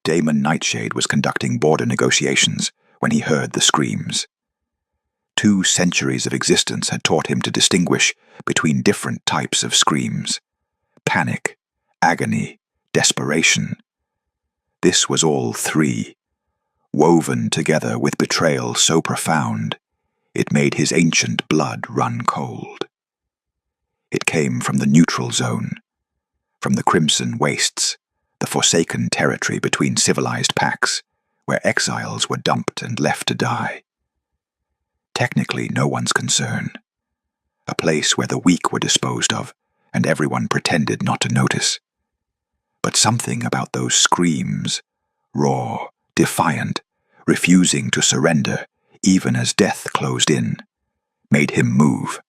Damon Nightshade was conducting border negotiations when he heard the screams. 2 centuries of existence had taught him to distinguish between different types of screams: panic, agony, desperation. This was all 3, woven together with betrayal so profound it made his ancient blood run cold. It came from the neutral zone, from the Crimson Wastes, the forsaken territory between civilized packs, where exiles were dumped and left to die. Technically no one's concern. A place where the weak were disposed of, and everyone pretended not to notice. But something about those screams, raw, defiant, refusing to surrender even as death closed in, made him move.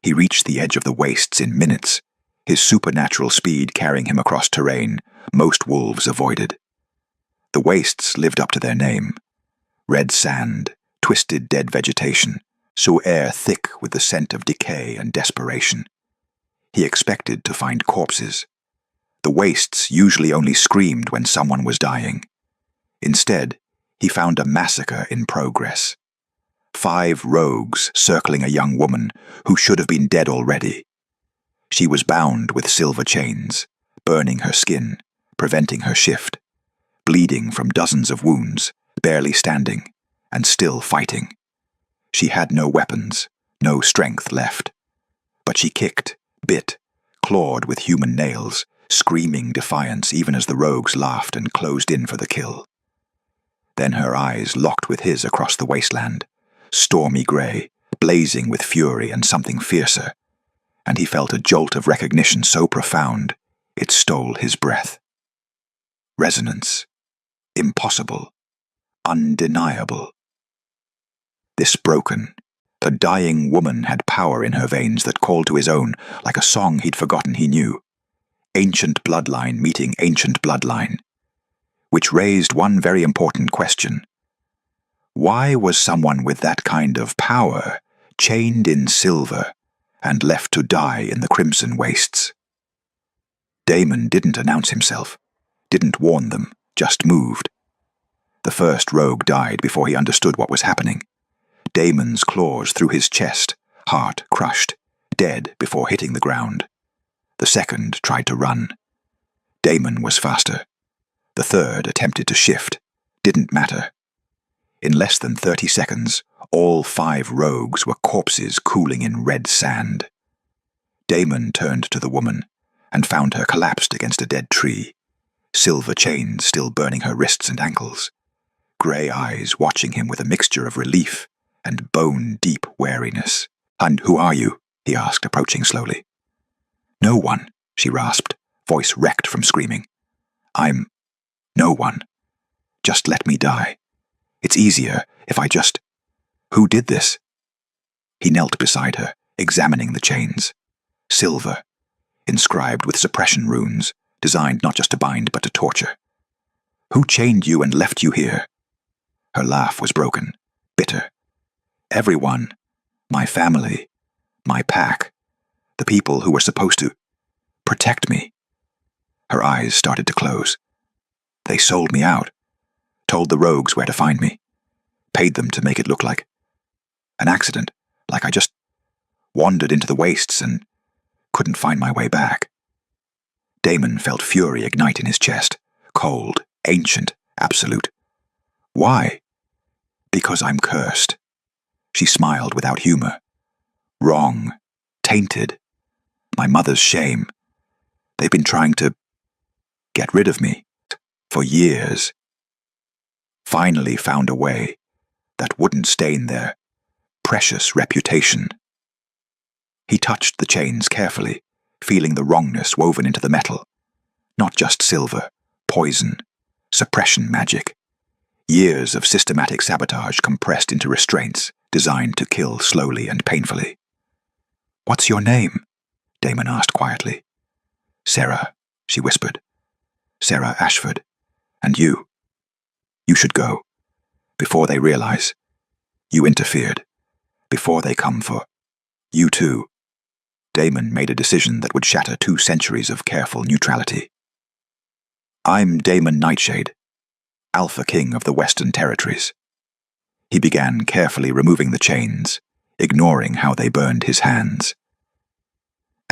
He reached the edge of the wastes in minutes, his supernatural speed carrying him across terrain most wolves avoided. The wastes lived up to their name: red sand, twisted dead vegetation, so air thick with the scent of decay and desperation. He expected to find corpses. The wastes usually only screamed when someone was dying. Instead, he found a massacre in progress. 5 rogues circling a young woman who should have been dead already. She was bound with silver chains, burning her skin, preventing her shift, bleeding from dozens of wounds, barely standing, and still fighting. She had no weapons, no strength left. But she kicked, bit, clawed with human nails, screaming defiance even as the rogues laughed and closed in for the kill. Then her eyes locked with his across the wasteland, stormy grey, blazing with fury and something fiercer, and he felt a jolt of recognition so profound it stole his breath. Resonance. Impossible. Undeniable. This broken, the dying woman had power in her veins that called to his own like a song he'd forgotten he knew. Ancient bloodline meeting ancient bloodline. Which raised one very important question. Why was someone with that kind of power chained in silver and left to die in the Crimson Wastes? Damon didn't announce himself, didn't warn them, just moved. The first rogue died before he understood what was happening. Damon's claws through his chest, heart crushed, dead before hitting the ground. The second tried to run. Damon was faster. The third attempted to shift. Didn't matter. In less than 30 seconds, all 5 rogues were corpses cooling in red sand. Damon turned to the woman and found her collapsed against a dead tree, silver chains still burning her wrists and ankles, grey eyes watching him with a mixture of relief and bone-deep wariness. "And who are you?" he asked, approaching slowly. "No one," she rasped, voice wrecked from screaming. "I'm no one. Just let me die. It's easier if I just—" "Who did this?" He knelt beside her, examining the chains. Silver, inscribed with suppression runes, designed not just to bind but to torture. "Who chained you and left you here?" Her laugh was broken, bitter. "Everyone. My family. My pack. The people who were supposed to protect me." Her eyes started to close. "They sold me out. Told the rogues where to find me. Paid them to make it look like an accident, like I just wandered into the wastes and couldn't find my way back." Damon felt fury ignite in his chest, cold, ancient, absolute. "Why?" "Because I'm cursed." She smiled without humor. "Wrong. Tainted. My mother's shame. They've been trying to get rid of me for years. Finally found a way that wouldn't stain their precious reputation." He touched the chains carefully, feeling the wrongness woven into the metal. Not just silver, poison, suppression magic. Years of systematic sabotage compressed into restraints designed to kill slowly and painfully. "What's your name?" Damon asked quietly. "Sarah," she whispered. "Sarah Ashford. And you? You should go. Before they realize. You interfered. Before they come for you too." Damon made a decision that would shatter 2 centuries of careful neutrality. I'm Damon Nightshade, Alpha King of the Western Territories. He began carefully removing the chains, ignoring how they burned his hands.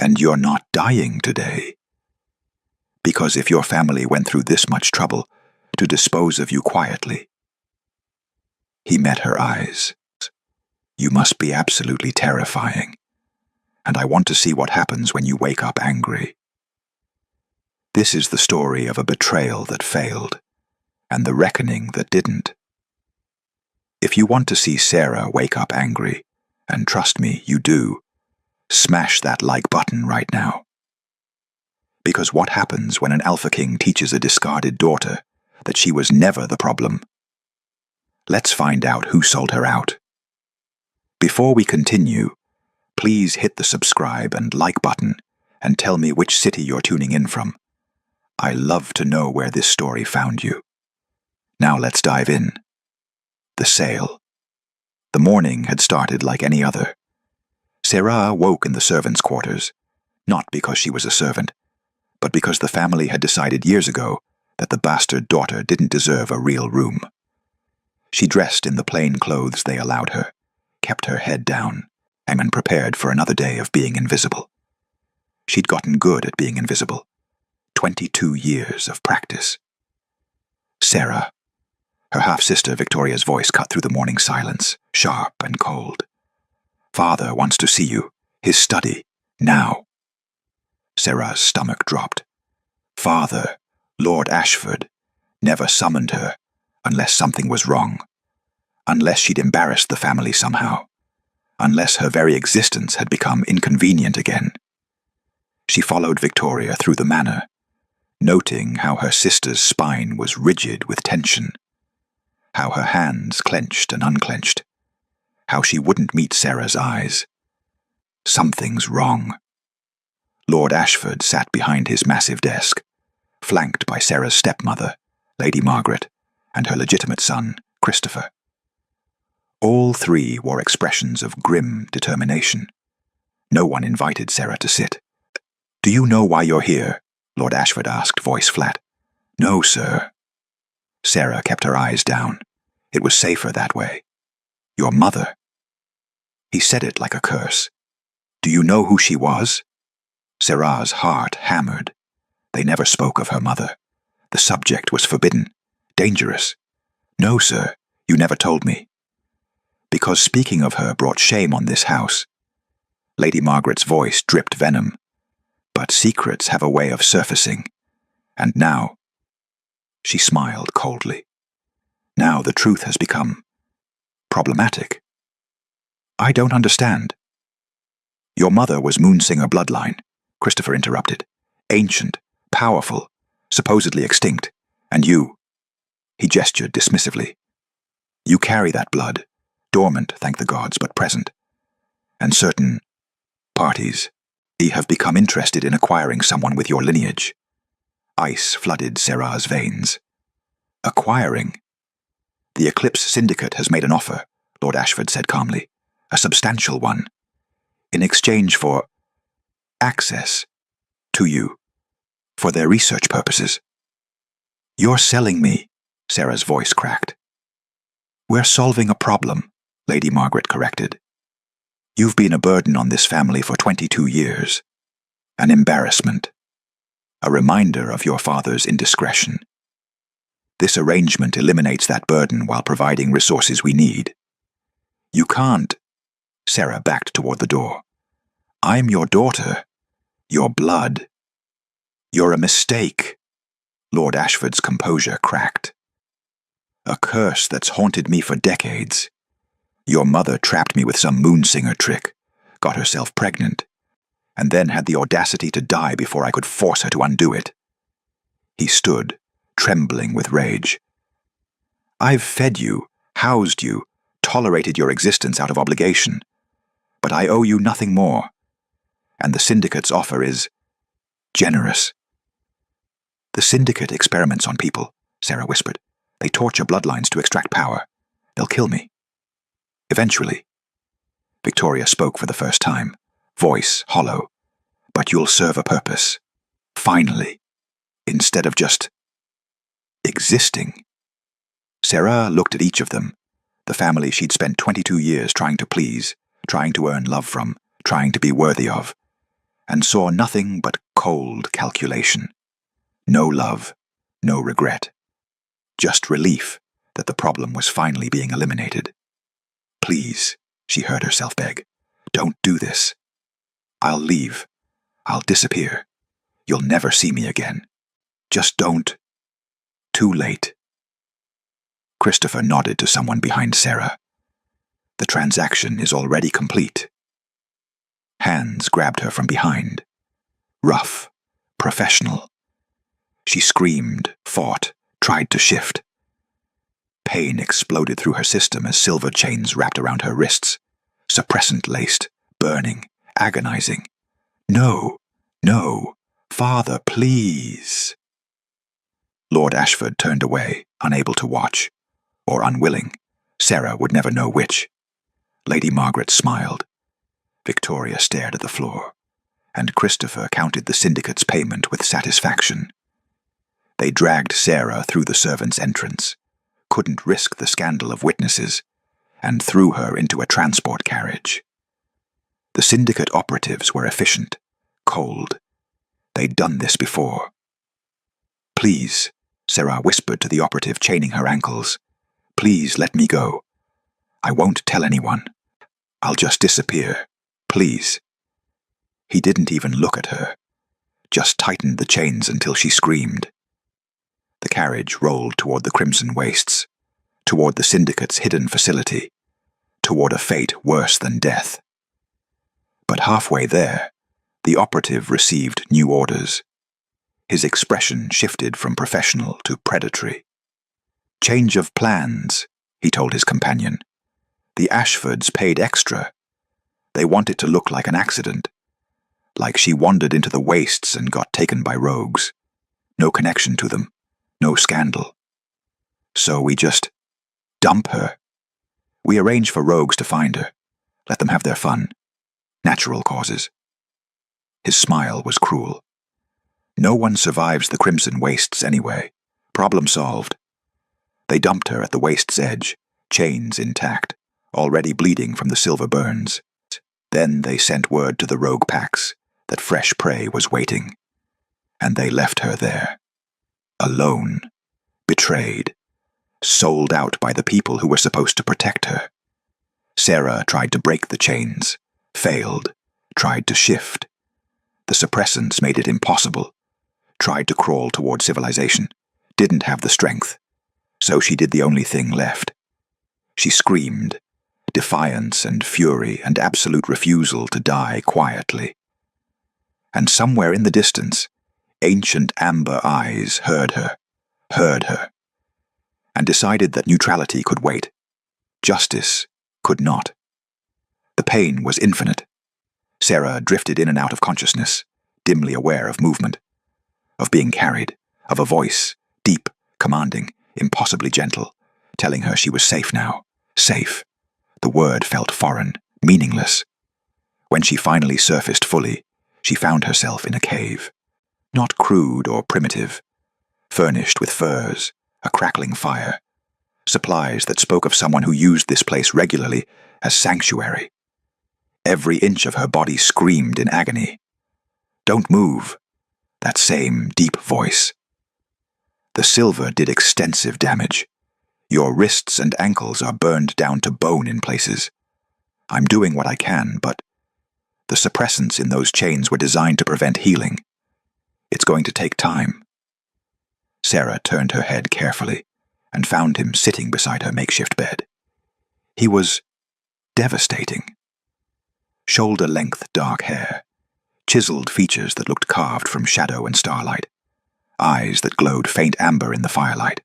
And you're not dying today. Because if your family went through this much trouble to dispose of you quietly. He met her eyes. You must be absolutely terrifying, and I want to see what happens when you wake up angry. This is the story of a betrayal that failed, and the reckoning that didn't. If you want to see Sarah wake up angry, and trust me, you do, smash that like button right now. Because what happens when an Alpha King teaches a discarded daughter that she was never the problem? Let's find out who sold her out. Before we continue, please hit the subscribe and like button and tell me which city you're tuning in from. I love to know where this story found you. Now let's dive in. The sale. The morning had started like any other. Sarah woke in the servants' quarters, not because she was a servant, but because the family had decided years ago that the bastard daughter didn't deserve a real room. She dressed in the plain clothes they allowed her, kept her head down, and prepared for another day of being invisible. She'd gotten good at being invisible. 22 years of practice. Sarah. Her half-sister Victoria's voice cut through the morning silence, sharp and cold. Father wants to see you. His study. Now. Sarah's stomach dropped. Father, Lord Ashford, never summoned her unless something was wrong. Unless she'd embarrassed the family somehow. Unless her very existence had become inconvenient again. She followed Victoria through the manor, noting how her sister's spine was rigid with tension, how her hands clenched and unclenched, how she wouldn't meet Sarah's eyes. Something's wrong. Lord Ashford sat behind his massive desk, flanked by Sarah's stepmother, Lady Margaret, and her legitimate son, Christopher. All three wore expressions of grim determination. No one invited Sarah to sit. Do you know why you're here? Lord Ashford asked, voice flat. No, sir. Sarah kept her eyes down. It was safer that way. Your mother. He said it like a curse. Do you know who she was? Sarah's heart hammered. They never spoke of her mother. The subject was forbidden, dangerous. No, sir, you never told me. Because speaking of her brought shame on this house. Lady Margaret's voice dripped venom. But secrets have a way of surfacing. And now... She smiled coldly. Now the truth has become... problematic. I don't understand. Your mother was Moonsinger bloodline, Christopher interrupted. Ancient, powerful, supposedly extinct. And you... He gestured dismissively. You carry that blood. Dormant, thank the gods, but present. And certain parties have become interested in acquiring someone with your lineage. Ice flooded Sarah's veins. Acquiring? The Eclipse Syndicate has made an offer, Lord Ashford said calmly. A substantial one. In exchange for access to you. For their research purposes. You're selling me, Sarah's voice cracked. We're solving a problem, Lady Margaret corrected. You've been a burden on this family for 22 years. An embarrassment. A reminder of your father's indiscretion. This arrangement eliminates that burden while providing resources we need. You can't... Sarah backed toward the door. I'm your daughter. Your blood. You're a mistake. Lord Ashford's composure cracked. A curse that's haunted me for decades. Your mother trapped me with some Moonsinger trick, got herself pregnant, and then had the audacity to die before I could force her to undo it. He stood, trembling with rage. I've fed you, housed you, tolerated your existence out of obligation, but I owe you nothing more. And the Syndicate's offer is generous. The Syndicate experiments on people, Sarah whispered. They torture bloodlines to extract power. They'll kill me. Eventually. Victoria spoke for the first time, voice hollow. But you'll serve a purpose. Finally. Instead of just Existing. Sarah looked at each of them, the family she'd spent 22 years trying to please, trying to earn love from, trying to be worthy of, and saw nothing but cold calculation. No love, no regret. Just relief that the problem was finally being eliminated. Please, she heard herself beg, don't do this. I'll leave. I'll disappear. You'll never see me again. Just don't. Too late. Christopher nodded to someone behind Sarah. The transaction is already complete. Hands grabbed her from behind. Rough, professional. She screamed, fought, tried to shift. Pain exploded through her system as silver chains wrapped around her wrists, suppressant-laced, burning, agonizing. No, no, Father, please. Lord Ashford turned away, unable to watch, or unwilling. Sarah would never know which. Lady Margaret smiled. Victoria stared at the floor, and Christopher counted the syndicate's payment with satisfaction. They dragged Sarah through the servants' entrance, couldn't risk the scandal of witnesses, and threw her into a transport carriage. The syndicate operatives were efficient, cold. They'd done this before. Please, Sarah whispered to the operative chaining her ankles. Please let me go. I won't tell anyone. I'll just disappear. Please. He didn't even look at her, just tightened the chains until she screamed. The carriage rolled toward the Crimson Wastes, toward the syndicate's hidden facility, toward a fate worse than death. But halfway there, the operative received new orders. His expression shifted from professional to predatory. Change of plans, he told his companion. The Ashfords paid extra. They want it to look like an accident, like she wandered into the wastes and got taken by rogues. No connection to them, no scandal. So we just dump her. We arrange for rogues to find her, let them have their fun. Natural causes. His smile was cruel. No one survives the Crimson Wastes anyway. Problem solved. They dumped her at the waste's edge, chains intact, already bleeding from the silver burns. Then they sent word to the rogue packs that fresh prey was waiting. And they left her there. Alone. Betrayed. Sold out by the people who were supposed to protect her. Sarah tried to break the chains. Failed. Tried to shift. The suppressants made it impossible. Tried to crawl toward civilization. Didn't have the strength. So she did the only thing left. She screamed. Defiance and fury and absolute refusal to die quietly. And somewhere in the distance, ancient amber eyes heard her, and decided that neutrality could wait. Justice could not. The pain was infinite. Sarah drifted in and out of consciousness, dimly aware of movement, of being carried, of a voice, deep, commanding, impossibly gentle, telling her she was safe now. Safe. The word felt foreign, meaningless. When she finally surfaced fully, she found herself in a cave. Not crude or primitive. Furnished with furs, a crackling fire. Supplies that spoke of someone who used this place regularly as sanctuary. Every inch of her body screamed in agony. Don't move. That same deep voice. The silver did extensive damage. Your wrists and ankles are burned down to bone in places. I'm doing what I can, but the suppressants in those chains were designed to prevent healing. It's going to take time. Sarah turned her head carefully and found him sitting beside her makeshift bed. He was devastating. Shoulder-length dark hair, chiseled features that looked carved from shadow and starlight, eyes that glowed faint amber in the firelight.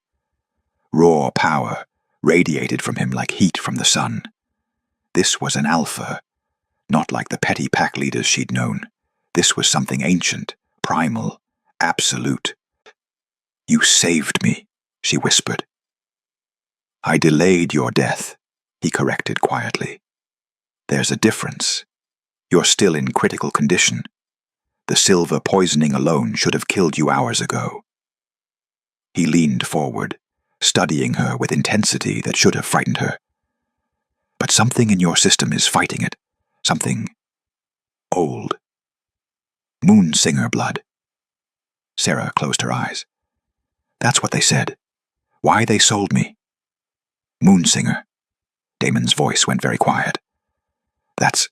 Raw power radiated from him like heat from the sun. This was an alpha, not like the petty pack leaders she'd known. This was something ancient, primal, absolute. You saved me, she whispered. I delayed your death, he corrected quietly. There's a difference. You're still in critical condition. The silver poisoning alone should have killed you hours ago. He leaned forward, studying her with intensity that should have frightened her. But something in your system is fighting it. Something old. Moonsinger blood. Sarah closed her eyes. That's what they said. Why they sold me. Moonsinger. Damon's voice went very quiet. That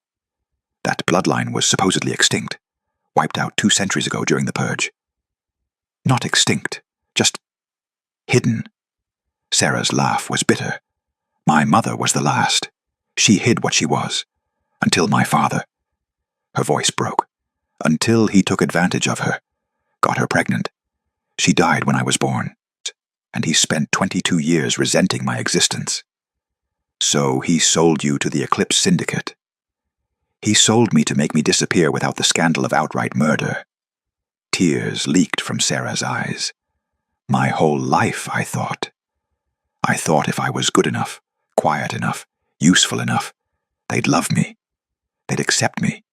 bloodline was supposedly extinct, wiped out 2 centuries ago during the Purge. Not extinct, just hidden. Sarah's laugh was bitter. My mother was the last. She hid what she was. Until my father. Her voice broke. Until he took advantage of her. Got her pregnant. She died when I was born. And he spent 22 years resenting my existence. So he sold you to the Eclipse Syndicate. He sold me to make me disappear without the scandal of outright murder. Tears leaked from Sarah's eyes. My whole life, I thought. I thought if I was good enough, quiet enough, useful enough, they'd love me. They'd accept me.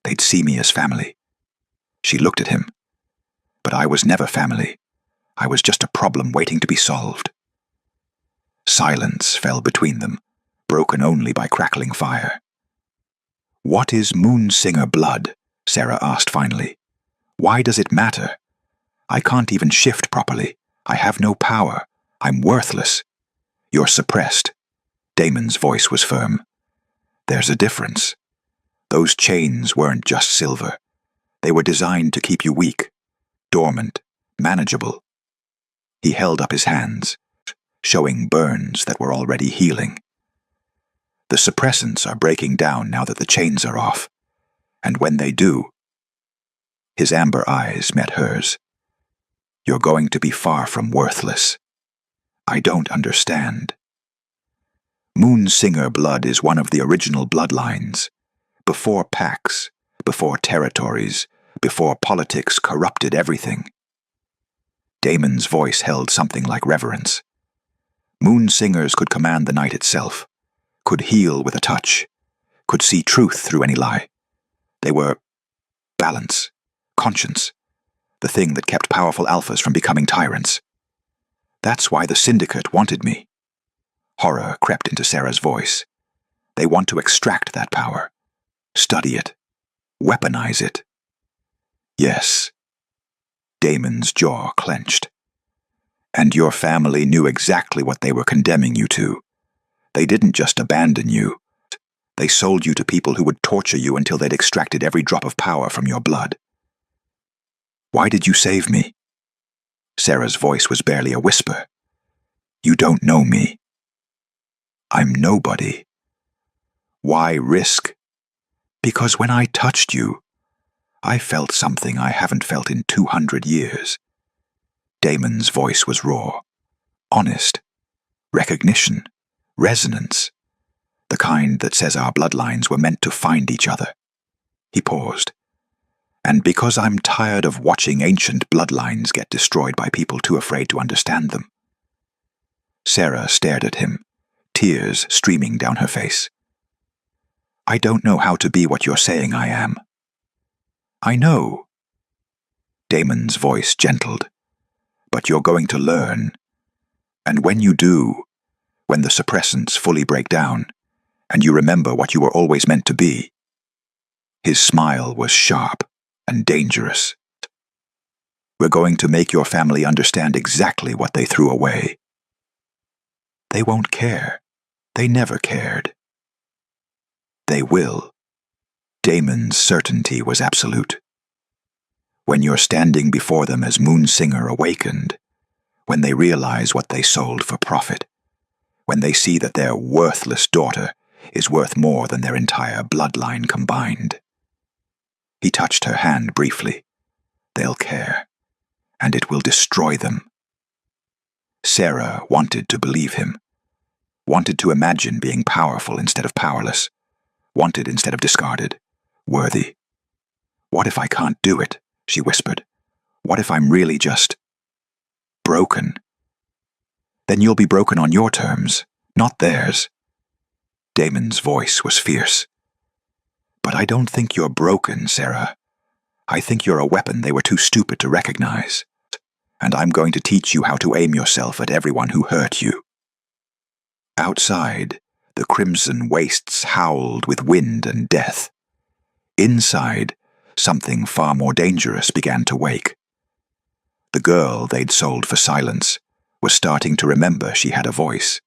They'd see me as family. She looked at him. But I was never family. I was just a problem waiting to be solved. Silence fell between them, broken only by crackling fire. What is Moonsinger blood? Sarah asked finally. Why does it matter? I can't even shift properly. I have no power. I'm worthless. You're suppressed. Damon's voice was firm. There's a difference. Those chains weren't just silver. They were designed to keep you weak, dormant, manageable. He held up his hands, showing burns that were already healing. The suppressants are breaking down now that the chains are off, and when they do, his amber eyes met hers. You're going to be far from worthless. I don't understand. Moonsinger blood is one of the original bloodlines. Before pacts, before territories, before politics corrupted everything. Damon's voice held something like reverence. Moonsingers could command the night itself, could heal with a touch, could see truth through any lie. They were balance, conscience, the thing that kept powerful alphas from becoming tyrants. That's why the Syndicate wanted me. Horror crept into Sarah's voice. They want to extract that power, study it, weaponize it. Yes. Damon's jaw clenched. And your family knew exactly what they were condemning you to. They didn't just abandon you. They sold you to people who would torture you until they'd extracted every drop of power from your blood. Why did you save me? Sarah's voice was barely a whisper. You don't know me. I'm nobody. Why risk? Because when I touched you, I felt something I haven't felt in 200 years. Damon's voice was raw, honest, recognition, resonance, the kind that says our bloodlines were meant to find each other. He paused. And because I'm tired of watching ancient bloodlines get destroyed by people too afraid to understand them. Sarah stared at him, tears streaming down her face. I don't know how to be what you're saying I am. I know. Damon's voice gentled. But you're going to learn. And when you do, when the suppressants fully break down, and you remember what you were always meant to be. His smile was sharp and dangerous. We're going to make your family understand exactly what they threw away. They won't care. They never cared. They will. Damon's certainty was absolute. When you're standing before them as Moonsinger awakened, when they realize what they sold for profit, when they see that their worthless daughter is worth more than their entire bloodline combined. He touched her hand briefly. They'll care, and it will destroy them. Sarah wanted to believe him, wanted to imagine being powerful instead of powerless, wanted instead of discarded, worthy. What if I can't do it? She whispered. What if I'm really just broken? Then you'll be broken on your terms, not theirs. Damon's voice was fierce. But I don't think you're broken, Sarah. I think you're a weapon they were too stupid to recognize. and I'm going to teach you how to aim yourself at everyone who hurt you." Outside, the crimson wastes howled with wind and death. Inside, something far more dangerous began to wake. The girl they'd sold for silence was starting to remember she had a voice,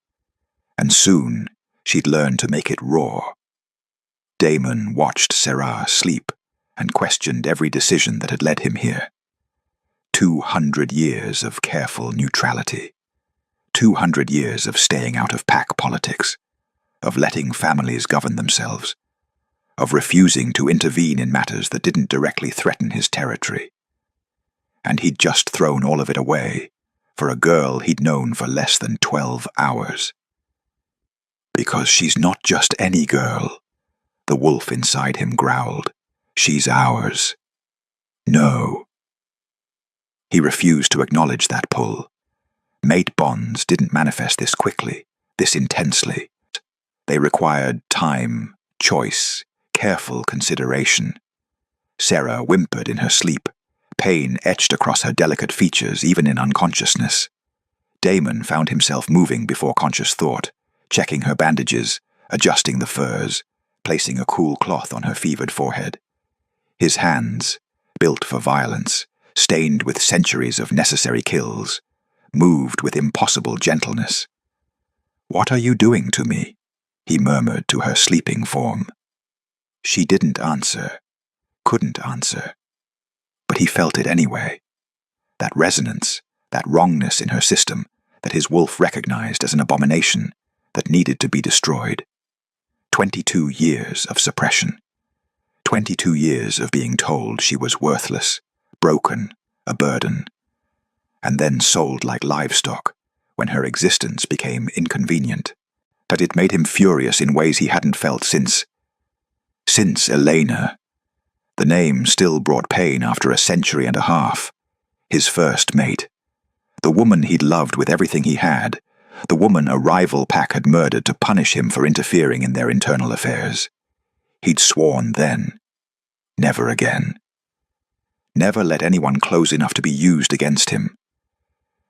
and soon she'd learn to make it roar. Damon watched Sarah sleep and questioned every decision that had led him here. 200 years of careful neutrality. 200 years of staying out of pack politics, of letting families govern themselves, of refusing to intervene in matters that didn't directly threaten his territory. And he'd just thrown all of it away for a girl he'd known for less than 12 hours. "Because she's not just any girl," the wolf inside him growled. "She's ours." No. He refused to acknowledge that pull. Mate bonds didn't manifest this quickly, this intensely. They required time, choice, careful consideration. Sarah whimpered in her sleep, pain etched across her delicate features even in unconsciousness. Damon found himself moving before conscious thought, checking her bandages, adjusting the furs, placing a cool cloth on her fevered forehead. His hands, built for violence, stained with centuries of necessary kills, moved with impossible gentleness. "What are you doing to me?" he murmured to her sleeping form. She didn't answer, couldn't answer, but he felt it anyway. That resonance, that wrongness in her system that his wolf recognized as an abomination that needed to be destroyed. 22 years of suppression. 22 years of being told she was worthless, broken, a burden, and then sold like livestock when her existence became inconvenient. That it made him furious in ways he hadn't felt since Elena. The name still brought pain after a century and a half. His first mate. The woman he'd loved with everything he had. The woman a rival pack had murdered to punish him for interfering in their internal affairs. He'd sworn then. Never again. Never let anyone close enough to be used against him.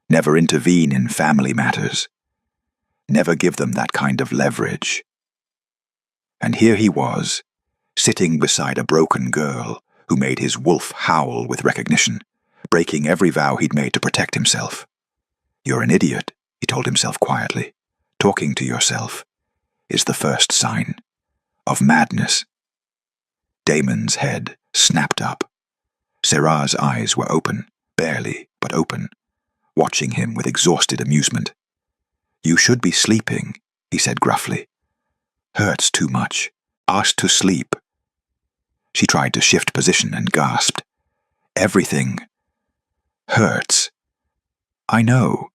Never intervene in family matters. Never give them that kind of leverage. And here he was, sitting beside a broken girl who made his wolf howl with recognition, breaking every vow he'd made to protect himself. "You're an idiot," he told himself quietly. "Talking to yourself is the first sign of madness." Damon's head snapped up. Sarah's eyes were open, barely, but open, watching him with exhausted amusement. "You should be sleeping," he said gruffly. "Hurts too much. Asked to sleep." She tried to shift position and gasped. "Everything hurts." "I know."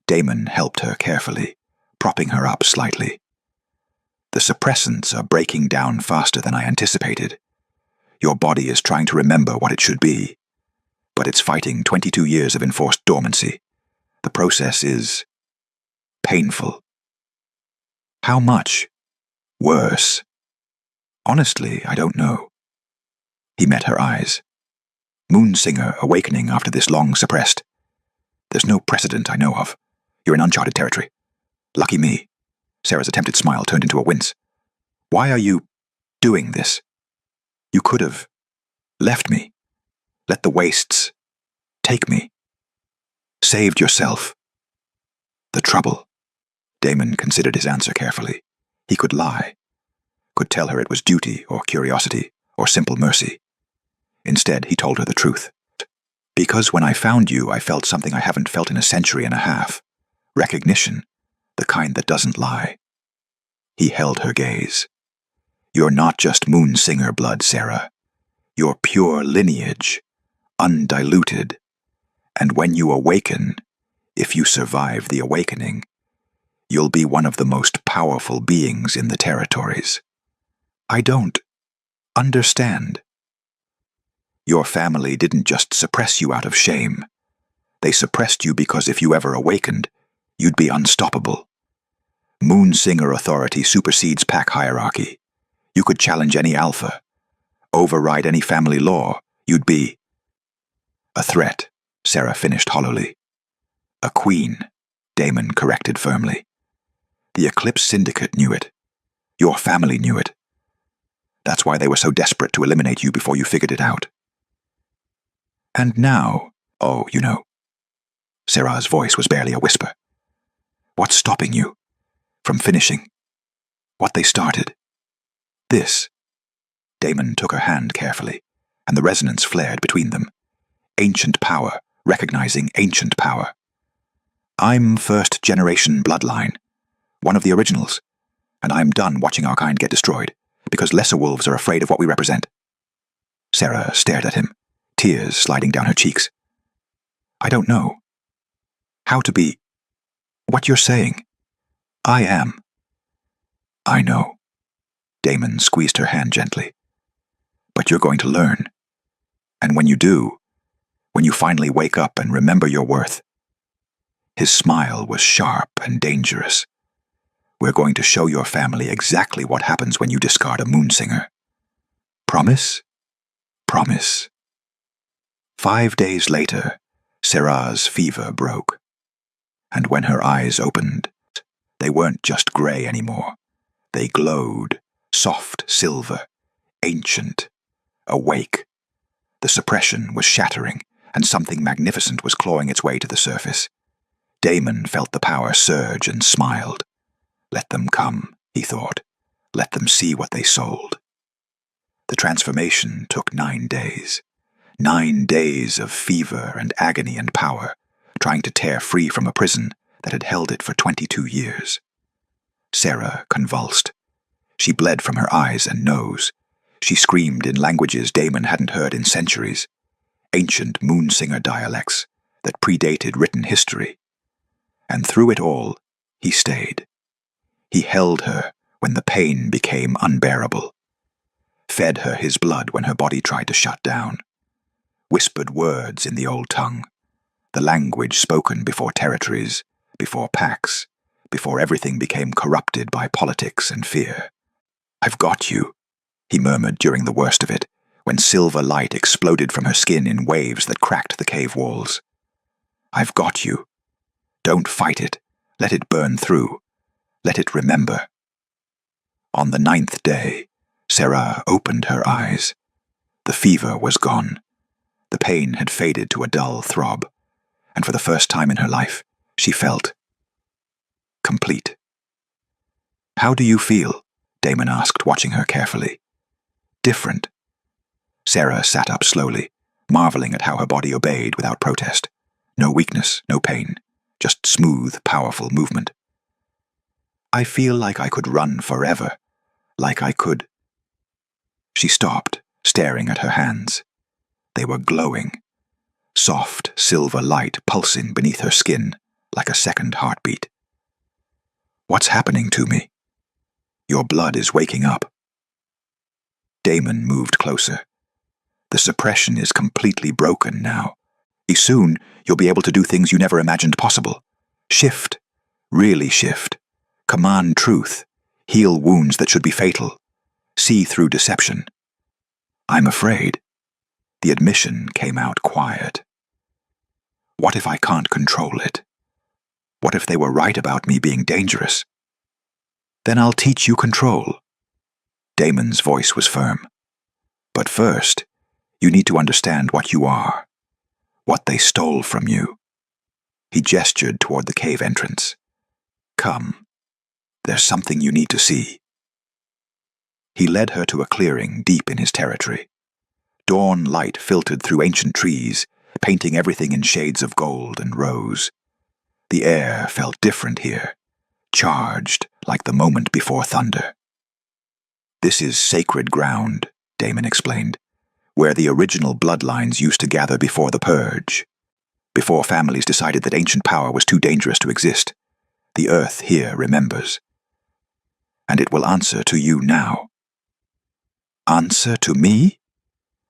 Damon helped her carefully, propping her up slightly. "The suppressants are breaking down faster than I anticipated. Your body is trying to remember what it should be, but it's fighting 22 years of enforced dormancy. The process is painful." "How much?" "Worse." "Honestly, I don't know." He met her eyes. "Moonsinger awakening after this long suppressed. There's no precedent I know of. You're in uncharted territory. Lucky me." Sarah's attempted smile turned into a wince. "Why are you doing this? You could have left me. Let the wastes take me. Saved yourself." "The trouble." Damon considered his answer carefully. He could lie. Could tell her it was duty or curiosity or simple mercy. Instead, he told her the truth. "Because when I found you, I felt something I haven't felt in a century and a half. Recognition, the kind that doesn't lie." He held her gaze. "You're not just Moonsinger blood, Sarah. You're pure lineage, undiluted. And when you awaken, if you survive the awakening, you'll be one of the most powerful beings in the territories." "I don't understand." "Your family didn't just suppress you out of shame. They suppressed you because if you ever awakened, you'd be unstoppable. Moonsinger authority supersedes pack hierarchy. You could challenge any override any family law. You'd be a threat," Sarah finished hollowly. A queen, Damon corrected firmly. The Eclipse Syndicate knew it. Your family knew it. That's why they were so desperate to eliminate you before you figured it out. And now, Sarah's voice was barely a whisper. What's stopping you from finishing what they started? This. Damon took her hand carefully, and the resonance flared between them. Ancient power, recognizing ancient power. I'm first-generation bloodline, one of the originals, and I'm done watching our kind get destroyed, because lesser wolves are afraid of what we represent. Sarah stared at him, tears sliding down her cheeks. I don't know how to be what you're saying. I am. I know. Damon squeezed her hand gently. But you're going to learn. And when you do, when you finally wake up and remember your worth. His smile was sharp and dangerous. We're going to show your family exactly what happens when you discard a moonsinger. Promise? Promise. 5 days later, Sarah's fever broke. And when her eyes opened, they weren't just gray anymore. They glowed, soft silver, ancient, awake. The suppression was shattering, and something magnificent was clawing its way to the surface. Damon felt the power surge and smiled. Let them come, he thought. Let them see what they sold. The transformation took 9 days. 9 days of fever and agony and power, trying to tear free from a prison that had held it for 22 years. Sarah convulsed. She bled from her eyes and nose. She screamed in languages Damon hadn't heard in centuries, ancient moonsinger dialects that predated written history. And through it all, he stayed. He held her when the pain became unbearable, fed her his blood when her body tried to shut down, whispered words in the old tongue, the language spoken before territories, before pacts, before everything became corrupted by politics and fear. I've got you, he murmured during the worst of it, when silver light exploded from her skin in waves that cracked the cave walls. I've got you. Don't fight it. Let it burn through. Let it remember. On the 9th day, Sarah opened her eyes. The fever was gone. The pain had faded to a dull throb, and for the first time in her life, she felt complete. How do you feel? Damon asked, watching her carefully. Different. Sarah sat up slowly, marveling at how her body obeyed without protest. No weakness, no pain, just smooth, powerful movement. I feel like I could run forever, like I could. She stopped, staring at her hands. They were glowing, soft silver light pulsing beneath her skin like a second heartbeat. What's happening to me? Your blood is waking up. Damon moved closer. The suppression is completely broken now. Soon, you'll be able to do things you never imagined possible. Shift. Really shift. Command truth. Heal wounds that should be fatal. See through deception. I'm afraid. The admission came out quiet. What if I can't control it? What if they were right about me being dangerous? Then I'll teach you control. Damon's voice was firm. But first, you need to understand what you are, what they stole from you. He gestured toward the cave entrance. Come, there's something you need to see. He led her to a clearing deep in his territory. Dawn light filtered through ancient trees, painting everything in shades of gold and rose. The air felt different here, charged like the moment before thunder. This is sacred ground, Damon explained, where the original bloodlines used to gather before the purge. Before families decided that ancient power was too dangerous to exist, the earth here remembers. And it will answer to you now. Answer to me?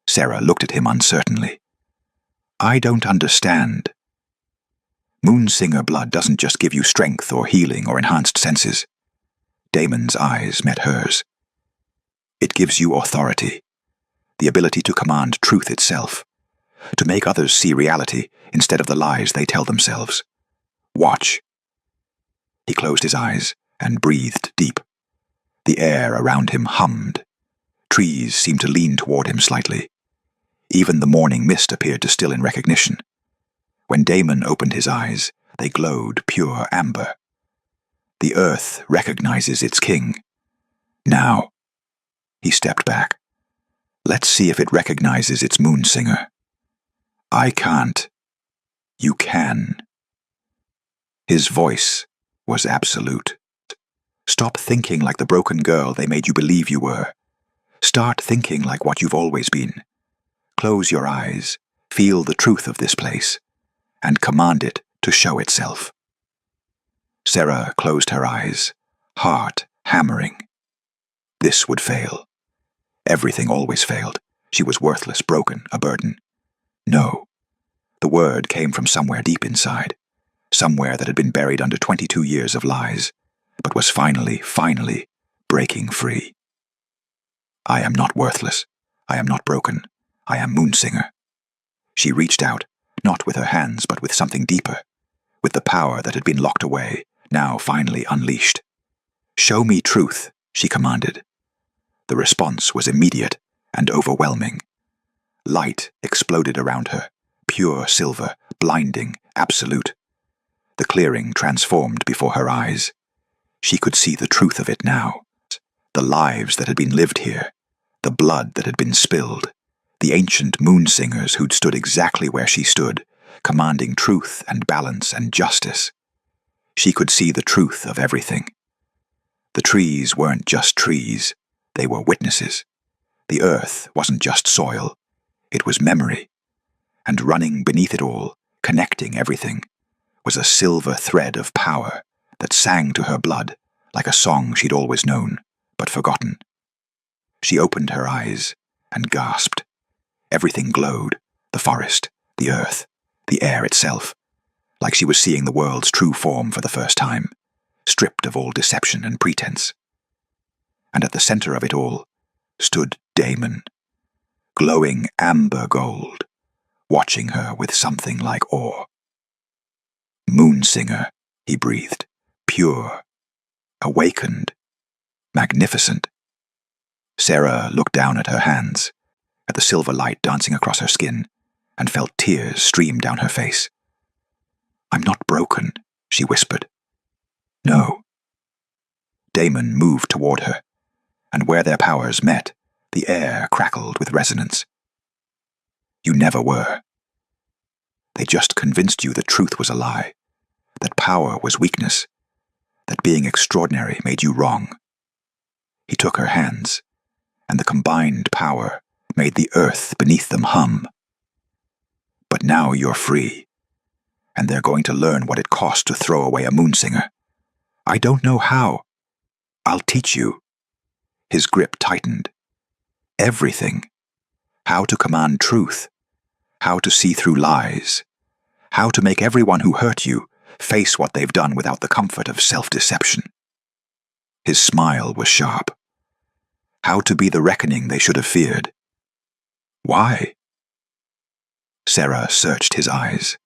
Sarah looked at him uncertainly. I don't understand. Moonsinger blood doesn't just give you strength or healing or enhanced senses. Damon's eyes met hers. It gives you authority, the ability to command truth itself, to make others see reality instead of the lies they tell themselves. Watch. He closed his eyes and breathed deep. The air around him hummed. Trees seemed to lean toward him slightly. Even the morning mist appeared to still in recognition. When Damon opened his eyes, they glowed pure amber. The earth recognizes its king. Now, he stepped back. Let's see if it recognizes its moon singer. I can't. You can. His voice was absolute. Stop thinking like the broken girl they made you believe you were. Start thinking like what you've always been. Close your eyes, feel the truth of this place, and command it to show itself. Sarah closed her eyes, heart hammering. This would fail. Everything always failed. She was worthless, broken, a burden. No. The word came from somewhere deep inside, somewhere that had been buried under 22 years of lies, but was finally breaking free. I am not worthless. I am not broken. I am Moonsinger. She reached out, not with her hands, but with something deeper, with the power that had been locked away, now finally unleashed. Show me truth, she commanded. The response was immediate and overwhelming. Light exploded around her, pure silver, blinding, absolute. The clearing transformed before her eyes. She could see the truth of it now. The lives that had been lived here, the blood that had been spilled, the ancient Moonsingers who'd stood exactly where she stood, commanding truth and balance and justice. She could see the truth of everything. The trees weren't just trees, they were witnesses. The earth wasn't just soil, it was memory. And running beneath it all, connecting everything, was a silver thread of power that sang to her blood like a song she'd always known, but forgotten. She opened her eyes and gasped. Everything glowed, the forest, the earth, the air itself, like she was seeing the world's true form for the first time, stripped of all deception and pretense. And at the center of it all stood Damon, glowing amber gold, watching her with something like awe. Moonsinger, he breathed, pure, awakened, magnificent. Sarah looked down at her hands, at the silver light dancing across her skin, and felt tears stream down her face. I'm not broken, she whispered. No. Damon moved toward her, and where their powers met, the air crackled with resonance. You never were. They just convinced you that truth was a lie, that power was weakness, that being extraordinary made you wrong. He took her hands, and the combined power made the earth beneath them hum. But now you're free, and they're going to learn what it costs to throw away a Moonsinger. I don't know how. I'll teach you. His grip tightened. Everything. How to command truth. How to see through lies. How to make everyone who hurt you face what they've done without the comfort of self-deception. His smile was sharp. How to be the reckoning they should have feared. Why? Sarah searched his eyes.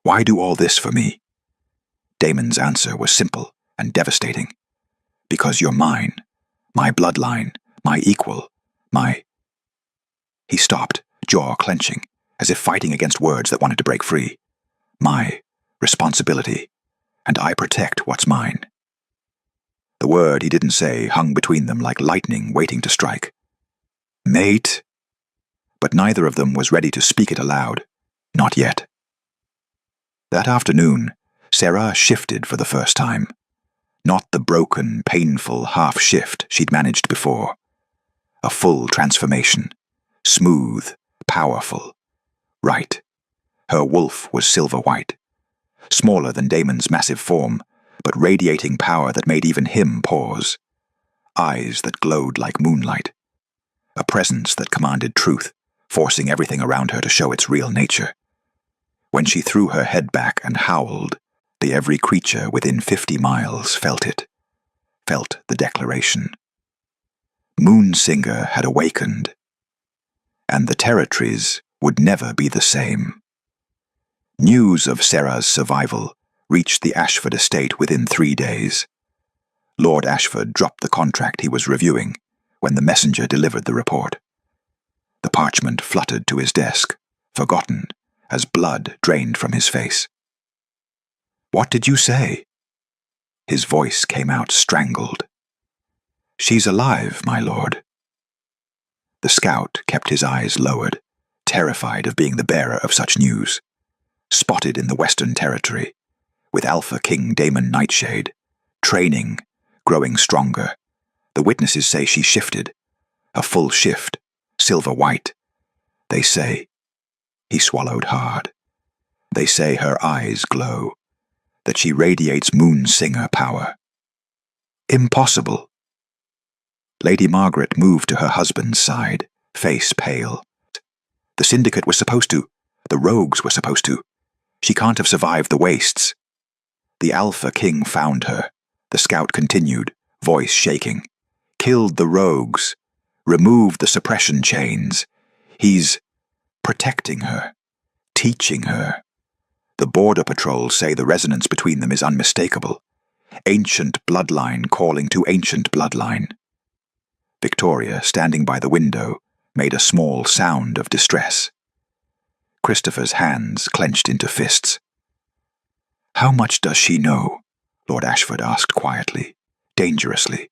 Why do all this for me? Damon's answer was simple and devastating. Because you're mine, my bloodline, my equal, my... He stopped, jaw clenching, as if fighting against words that wanted to break free. My responsibility, and I protect what's mine. The word he didn't say hung between them like lightning waiting to strike. Mate? But neither of them was ready to speak it aloud. Not yet. That afternoon, Sarah shifted for the first time. Not the broken, painful half shift she'd managed before. A full transformation. Smooth, powerful. Right. Her wolf was silver white. Smaller than Damon's massive form, but radiating power that made even him pause. Eyes that glowed like moonlight. A presence that commanded truth, forcing everything around her to show its real nature. When she threw her head back and howled, the every creature within 50 miles felt it, felt the declaration. Moonsinger had awakened, and the territories would never be the same. News of Sarah's survival reached the Ashford estate within 3 days. Lord Ashford dropped the contract he was reviewing when the messenger delivered the report. The parchment fluttered to his desk, forgotten, as blood drained from his face. "What did you say?" His voice came out strangled. "She's alive, my lord." The scout kept his eyes lowered, terrified of being the bearer of such news. Spotted in the Western Territory, with Alpha King Damon Nightshade, training, growing stronger. The witnesses say she shifted, a full shift, silver-white. They say, he swallowed hard. They say her eyes glow, that she radiates Moon Singer power. Impossible. Lady Margaret moved to her husband's side, face pale. The syndicate was supposed to. The rogues were supposed to. She can't have survived the wastes. The Alpha King found her, the scout continued, voice shaking. Killed the rogues. Removed the suppression chains. He's protecting her. Teaching her. The border patrols say the resonance between them is unmistakable. Ancient bloodline calling to ancient bloodline. Victoria, standing by the window, made a small sound of distress. Christopher's hands clenched into fists. "How much does she know?" Lord Ashford asked quietly, dangerously.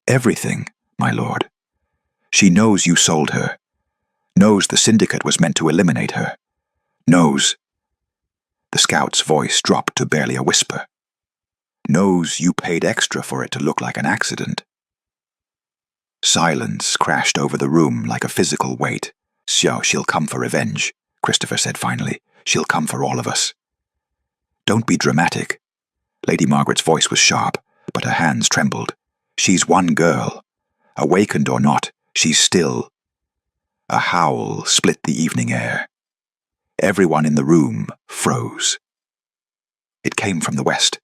"Everything, my lord. She knows you sold her. Knows the syndicate was meant to eliminate her. Knows—" The scout's voice dropped to barely a whisper. "Knows you paid extra for it to look like an accident." Silence crashed over the room like a physical weight. "She'll come for revenge," Christopher said finally. "She'll come for all of us." "Don't be dramatic." Lady Margaret's voice was sharp, but her hands trembled. "She's one girl. Awakened or not, she's still—" A howl split the evening air. Everyone in the room froze. It came from the west,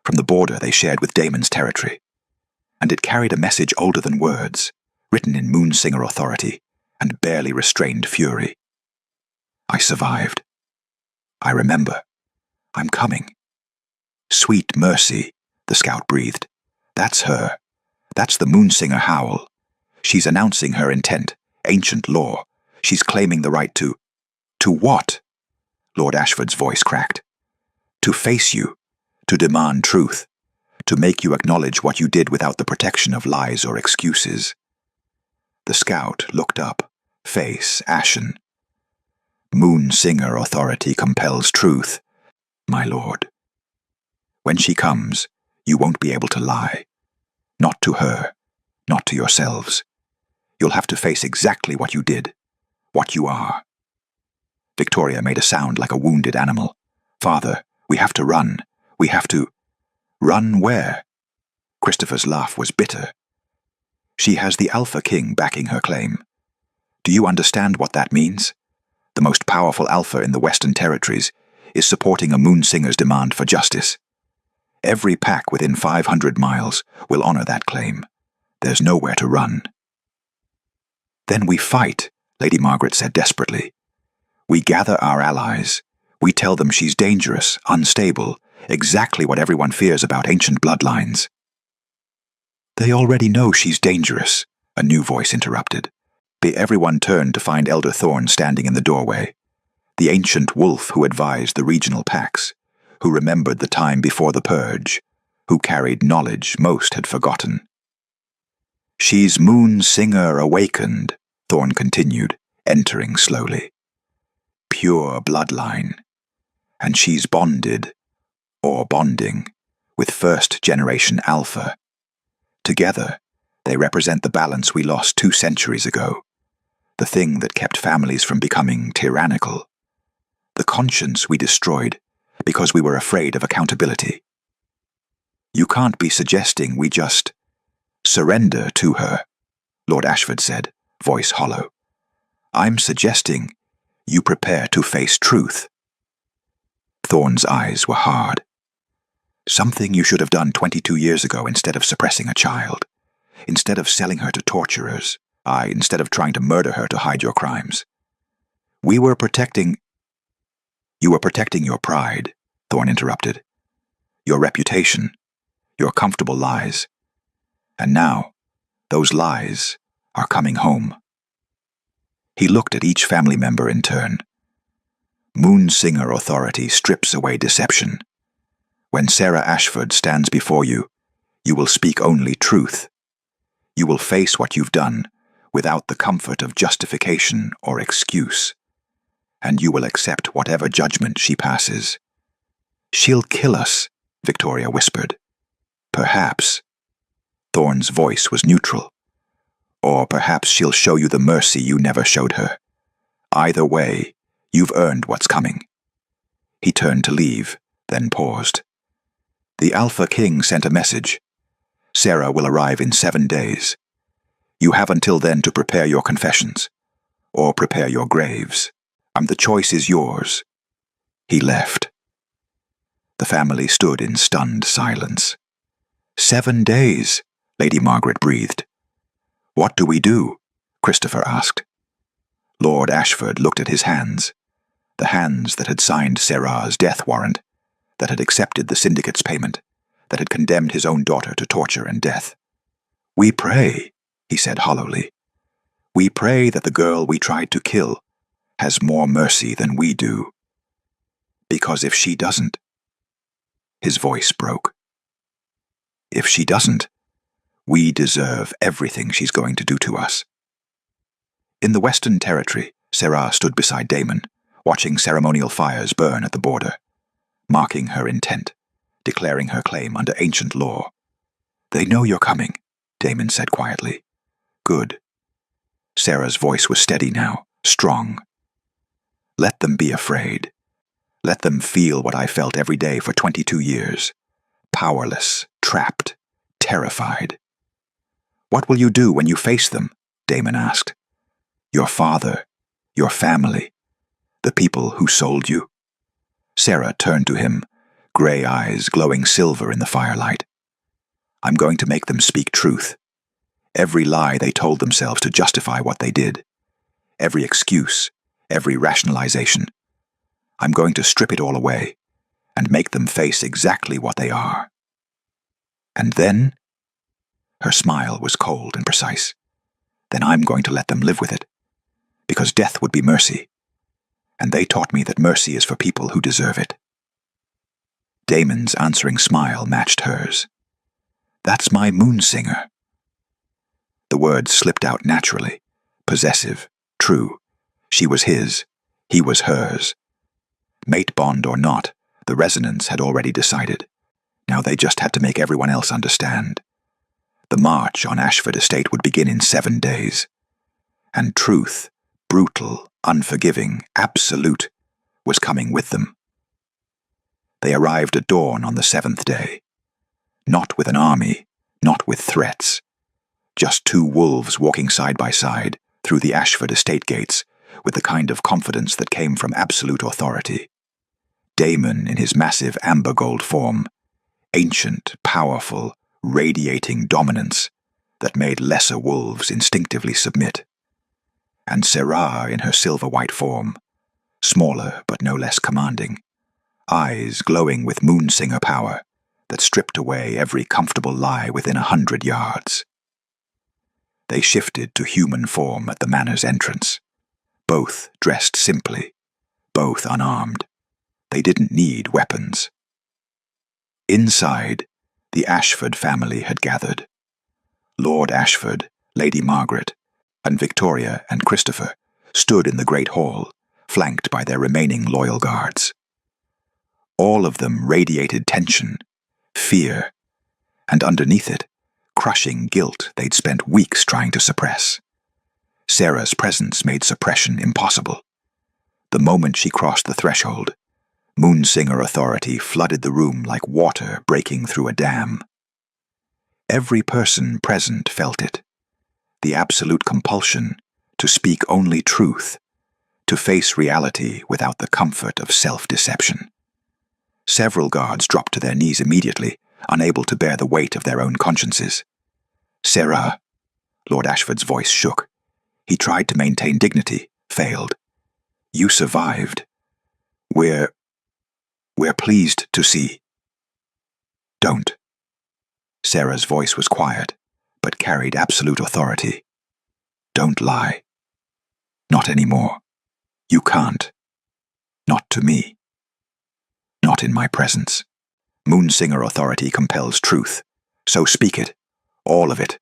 from the border they shared with Damon's territory, and it carried a message older than words, written in Moonsinger authority and barely restrained fury. "I survived. I remember. I'm coming." "Sweet mercy," the scout breathed. "That's her. That's the Moonsinger howl. She's announcing her intent, ancient law. She's claiming the right to— To what?" Lord Ashford's voice cracked. "To face you, to demand truth, to make you acknowledge what you did without the protection of lies or excuses." The scout looked up, face ashen. "Moonsinger authority compels truth, my lord. When she comes, you won't be able to lie. Not to her, not to yourselves. You'll have to face exactly what you did, what you are." Victoria made a sound like a wounded animal. "Father, we have to run. We have to—" "Run where?" Christopher's laugh was bitter. "She has the Alpha King backing her claim. Do you understand what that means? The most powerful Alpha in the Western Territories is supporting a Moonsinger's demand for justice. Every pack within 500 miles will honor that claim. There's nowhere to run." "Then we fight," Lady Margaret said desperately. "We gather our allies. We tell them she's dangerous, unstable, exactly what everyone fears about ancient bloodlines." "They already know she's dangerous," a new voice interrupted. Everyone turned to find Elder Thorne standing in the doorway, the ancient wolf who advised the regional packs, who remembered the time before the purge, who carried knowledge most had forgotten. "She's Moonsinger awakened," Thorne continued, entering slowly. "Pure bloodline. And she's bonded, or bonding, with first-generation Alpha. Together, they represent the balance we lost 2 centuries ago, the thing that kept families from becoming tyrannical, the conscience we destroyed because we were afraid of accountability. You can't be suggesting we just surrender to her," Lord Ashford said, voice hollow. "I'm suggesting you prepare to face truth." Thorne's eyes were hard. "Something you should have done 22 years ago instead of suppressing a child, instead of selling her to torturers, instead of trying to murder her to hide your crimes. We were protecting... You were protecting your pride, Thorne interrupted. Your reputation, your comfortable lies. And now, those lies are coming home. He looked at each family member in turn. Moonsinger authority strips away deception. When Sarah Ashford stands before you, you will speak only truth. You will face what you've done without the comfort of justification or excuse. And you will accept whatever judgment she passes. She'll kill us, Victoria whispered. Perhaps. Thorne's voice was neutral. Or perhaps she'll show you the mercy you never showed her. Either way, you've earned what's coming. He turned to leave, then paused. The Alpha King sent a message. Sarah will arrive in 7 days. You have until then to prepare your confessions, or prepare your graves. The choice is yours. He left. The family stood in stunned silence. 7 days, Lady Margaret breathed. What do we do? Christopher asked. Lord Ashford looked at his hands, the hands that had signed Sarah's death warrant, that had accepted the syndicate's payment, that had condemned his own daughter to torture and death. We pray, he said hollowly. We pray that the girl we tried to kill has more mercy than we do. Because if she doesn't... His voice broke. If she doesn't, we deserve everything she's going to do to us. In the Western Territory, Sarah stood beside Damon, watching ceremonial fires burn at the border, marking her intent, declaring her claim under ancient law. They know you're coming, Damon said quietly. Good. Sarah's voice was steady now, strong. Let them be afraid. Let them feel what I felt every day for 22 years. Powerless, trapped, terrified. What will you do when you face them? Damon asked. Your father, your family, the people who sold you. Sarah turned to him, gray eyes glowing silver in the firelight. I'm going to make them speak truth. Every lie they told themselves to justify what they did. Every excuse, every rationalization. I'm going to strip it all away and make them face exactly what they are. And then, her smile was cold and precise, then I'm going to let them live with it, because death would be mercy, and they taught me that mercy is for people who deserve it. Damon's answering smile matched hers. That's my Moonsinger. The words slipped out naturally, possessive, true. She was his, he was hers. Mate bond or not, the resonance had already decided. Now they just had to make everyone else understand. The march on Ashford Estate would begin in 7 days. And truth, brutal, unforgiving, absolute, was coming with them. They arrived at dawn on the 7th day. Not with an army, not with threats. Just 2 wolves walking side by side through the Ashford Estate gates with the kind of confidence that came from absolute authority. Damon in his massive amber gold form, ancient, powerful, radiating dominance that made lesser wolves instinctively submit. And Sarah in her silver-white form, smaller but no less commanding, eyes glowing with Moonsinger power that stripped away every comfortable lie within 100 yards. They shifted to human form at the manor's entrance, both dressed simply, both unarmed. They didn't need weapons. Inside, the Ashford family had gathered. Lord Ashford, Lady Margaret, and Victoria and Christopher stood in the great hall, flanked by their remaining loyal guards. All of them radiated tension, fear, and underneath it, crushing guilt they'd spent weeks trying to suppress. Sarah's presence made suppression impossible. The moment she crossed the threshold, Moonsinger authority flooded the room like water breaking through a dam. Every person present felt it, the absolute compulsion to speak only truth, to face reality without the comfort of self-deception. Several guards dropped to their knees immediately, unable to bear the weight of their own consciences. Sarah, Lord Ashford's voice shook. He tried to maintain dignity, failed. You survived. We're pleased to see. Don't. Sarah's voice was quiet, but carried absolute authority. Don't lie. Not anymore. You can't. Not to me. Not in my presence. Moonsinger authority compels truth. So speak it. All of it.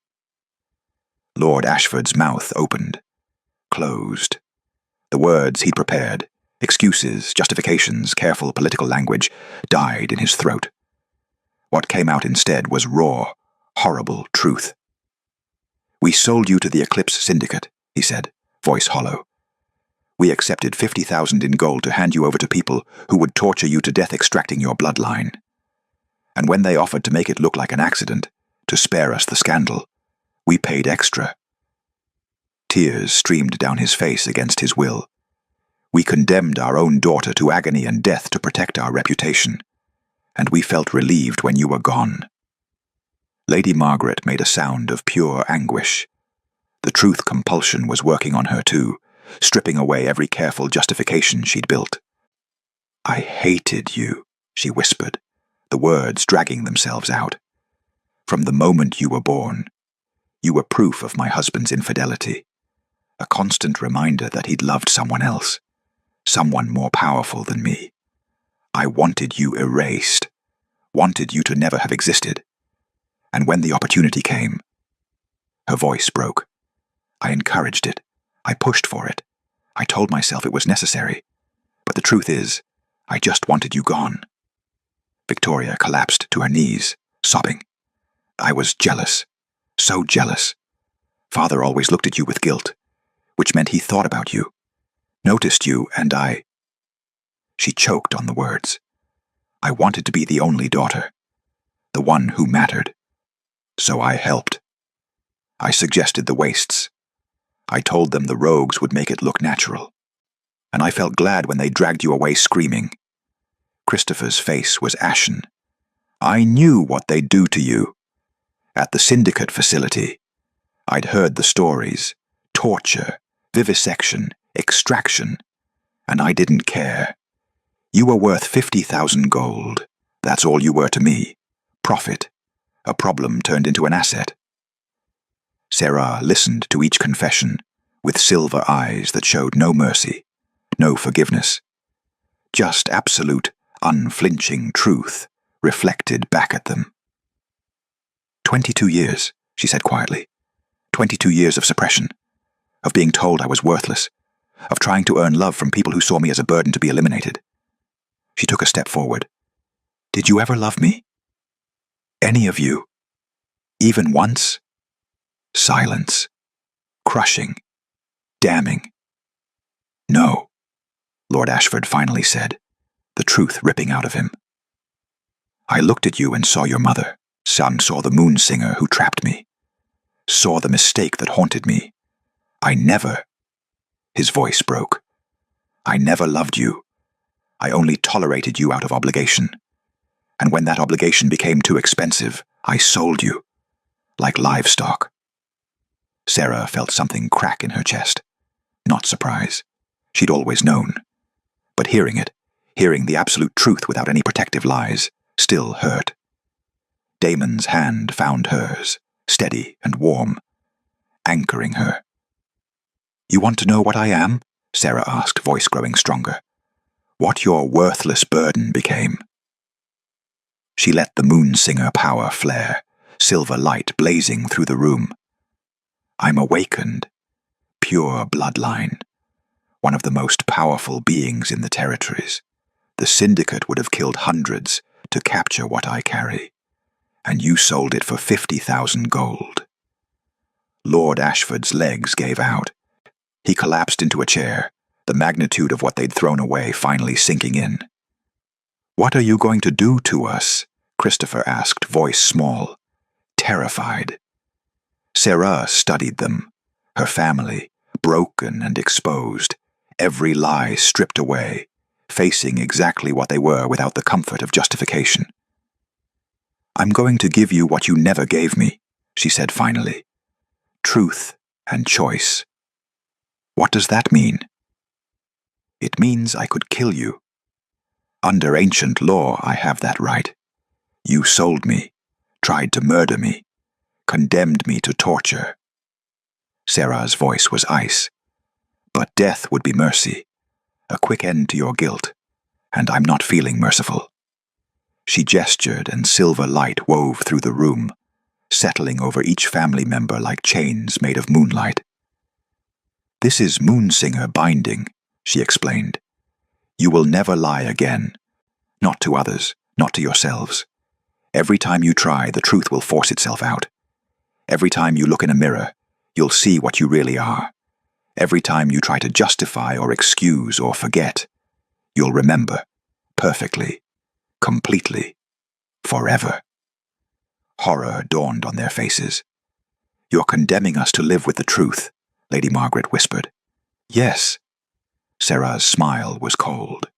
Lord Ashford's mouth opened. Closed. The words he'd prepared, excuses, justifications, careful political language, died in his throat. What came out instead was raw, horrible truth. We sold you to the Eclipse Syndicate, he said, voice hollow. We accepted 50,000 in gold to hand you over to people who would torture you to death extracting your bloodline. And when they offered to make it look like an accident, to spare us the scandal, we paid extra. Tears streamed down his face against his will. We condemned our own daughter to agony and death to protect our reputation, and we felt relieved when you were gone. Lady Margaret made a sound of pure anguish. The truth compulsion was working on her too, stripping away every careful justification she'd built. I hated you, she whispered, the words dragging themselves out. From the moment you were born, you were proof of my husband's infidelity, a constant reminder that he'd loved someone else, someone more powerful than me. I wanted you erased, wanted you to never have existed. And when the opportunity came, her voice broke. I encouraged it. I pushed for it. I told myself it was necessary. But the truth is, I just wanted you gone. Victoria collapsed to her knees, sobbing. I was jealous. So jealous. Father always looked at you with guilt, which meant he thought about you, noticed you, and I... She choked on the words. I wanted to be the only daughter, the one who mattered. So I helped. I suggested the wastes. I told them the rogues would make it look natural. And I felt glad when they dragged you away screaming. Christopher's face was ashen. I knew what they'd do to you. At the syndicate facility, I'd heard the stories. Torture, vivisection, extraction. And I didn't care. You were worth 50,000 gold. That's all you were to me. Profit. A problem turned into an asset. Sarah listened to each confession with silver eyes that showed no mercy, no forgiveness. Just absolute, unflinching truth reflected back at them. 22 years, she said quietly. 22 years of suppression, of being told I was worthless, of trying to earn love from people who saw me as a burden to be eliminated. She took a step forward. Did you ever love me? Any of you? Even once? Silence. Crushing. Damning. No, Lord Ashford finally said, the truth ripping out of him. I looked at you and saw your mother. Son saw the moonsinger who trapped me. Saw the mistake that haunted me. I never... His voice broke. I never loved you. I only tolerated you out of obligation. And when that obligation became too expensive, I sold you. Like livestock. Sarah felt something crack in her chest. Not surprise. She'd always known. But hearing it, hearing the absolute truth without any protective lies, still hurt. Damon's hand found hers, steady and warm, anchoring her. You want to know what I am? Sarah asked, voice growing stronger. What your worthless burden became. She let the moonsinger power flare, silver light blazing through the room. I'm awakened, pure bloodline, one of the most powerful beings in the territories. The syndicate would have killed hundreds to capture what I carry, and you sold it for 50,000 gold. Lord Ashford's legs gave out. He collapsed into a chair, the magnitude of what they'd thrown away finally sinking in. What are you going to do to us? Christopher asked, voice small, terrified. Sarah studied them, her family, broken and exposed, every lie stripped away, facing exactly what they were without the comfort of justification. I'm going to give you what you never gave me, she said finally. Truth and choice. What does that mean? It means I could kill you. Under ancient law, I have that right. You sold me, tried to murder me, condemned me to torture. Sarah's voice was ice. But death would be mercy, a quick end to your guilt, and I'm not feeling merciful. She gestured, and silver light wove through the room, settling over each family member like chains made of moonlight. This is Moonsinger binding, she explained. You will never lie again. Not to others, not to yourselves. Every time you try, the truth will force itself out. Every time you look in a mirror, you'll see what you really are. Every time you try to justify or excuse or forget, you'll remember, perfectly, completely, forever. Horror dawned on their faces. You're condemning us to live with the truth, Lady Margaret whispered. Yes. Sarah's smile was cold.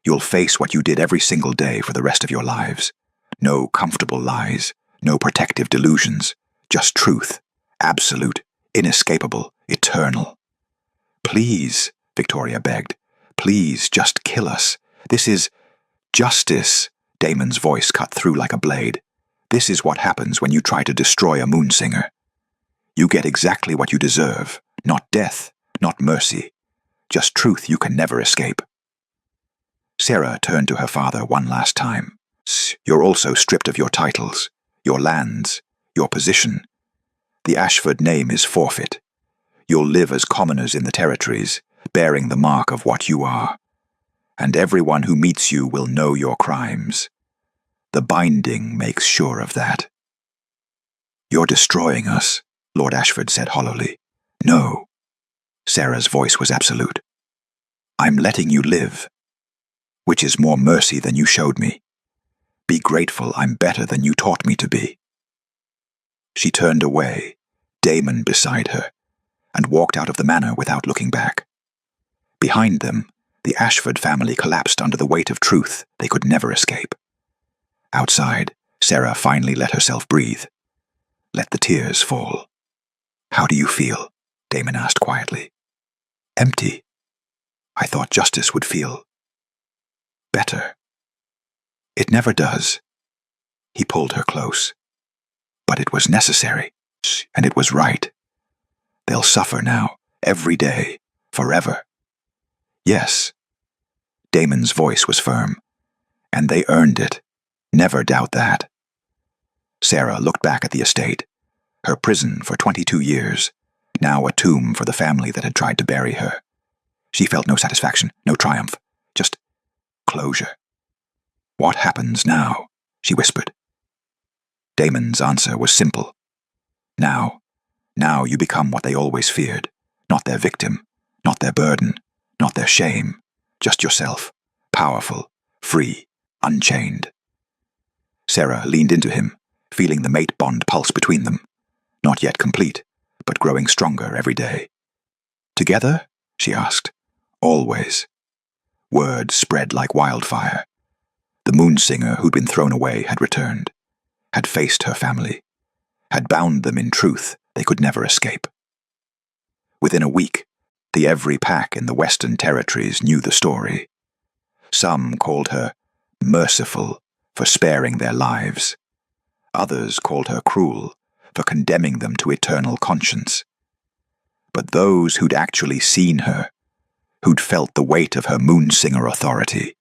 You'll face what you did every single day for the rest of your lives. No comfortable lies, no protective delusions, just truth, absolute, inescapable, eternal. Please, Victoria begged, please just kill us. This is justice, Damon's voice cut through like a blade. This is what happens when you try to destroy a Moonsinger. You get exactly what you deserve, not death, not mercy, just truth you can never escape. Sarah turned to her father one last time. You're also stripped of your titles, your lands, your position. The Ashford name is forfeit. You'll live as commoners in the territories, bearing the mark of what you are. And everyone who meets you will know your crimes. The binding makes sure of that. You're destroying us, Lord Ashford said hollowly. No. Sarah's voice was absolute. I'm letting you live, which is more mercy than you showed me. Be grateful I'm better than you taught me to be. She turned away, Damon beside her, and walked out of the manor without looking back. Behind them, the Ashford family collapsed under the weight of truth they could never escape. Outside, Sarah finally let herself breathe. Let the tears fall. How do you feel? Damon asked quietly. Empty. I thought justice would feel better. It never does. He pulled her close. But it was necessary, and it was right. They'll suffer now, every day, forever. Yes. Damon's voice was firm. And they earned it. Never doubt that. Sarah looked back at the estate, her prison for 22 years, now a tomb for the family that had tried to bury her. She felt no satisfaction, no triumph, just closure. What happens now? She whispered. Damon's answer was simple. Now you become what they always feared, not their victim, not their burden, not their shame, just yourself, powerful, free, unchained. Sarah leaned into him, feeling the mate bond pulse between them, not yet complete, but growing stronger every day. Together? She asked. Always. Word spread like wildfire. The Moonsinger who'd been thrown away had returned, had faced her family, had bound them in truth they could never escape. Within a week, the every pack in the Western Territories knew the story. Some called her merciful for sparing their lives. Others called her cruel for condemning them to eternal conscience. But those who'd actually seen her, who'd felt the weight of her Moonsinger authority,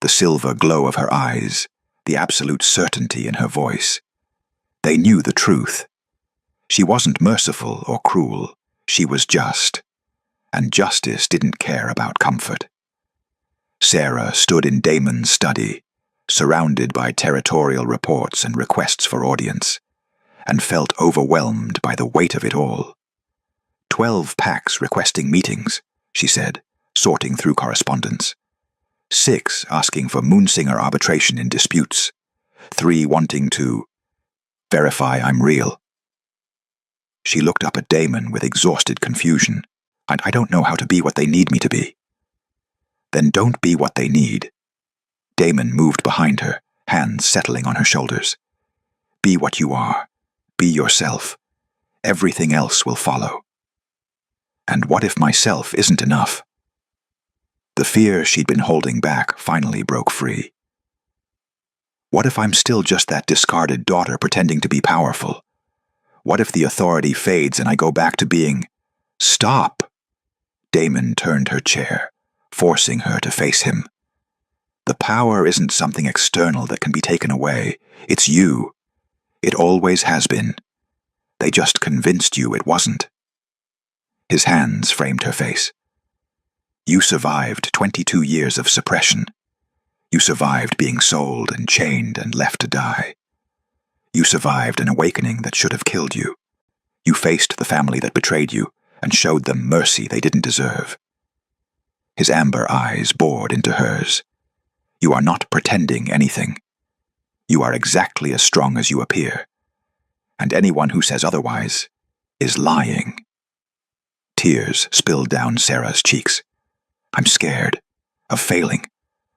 the silver glow of her eyes, the absolute certainty in her voice, they knew the truth. She wasn't merciful or cruel, she was just, and justice didn't care about comfort. Sarah stood in Damon's study, surrounded by territorial reports and requests for audience, and felt overwhelmed by the weight of it all. 12 packs requesting meetings, she said, sorting through correspondence. 6 asking for Moonsinger arbitration in disputes. 3 wanting to verify I'm real. She looked up at Damon with exhausted confusion. I don't know how to be what they need me to be. Then don't be what they need. Damon moved behind her, hands settling on her shoulders. Be what you are. Be yourself. Everything else will follow. And what if myself isn't enough? The fear she'd been holding back finally broke free. What if I'm still just that discarded daughter pretending to be powerful? What if the authority fades and I go back to being... Stop! Damon turned her chair, forcing her to face him. The power isn't something external that can be taken away. It's you. It always has been. They just convinced you it wasn't. His hands framed her face. You survived 22 years of suppression. You survived being sold and chained and left to die. You survived an awakening that should have killed you. You faced the family that betrayed you and showed them mercy they didn't deserve. His amber eyes bored into hers. You are not pretending anything. You are exactly as strong as you appear. And anyone who says otherwise is lying. Tears spilled down Sarah's cheeks. I'm scared of failing,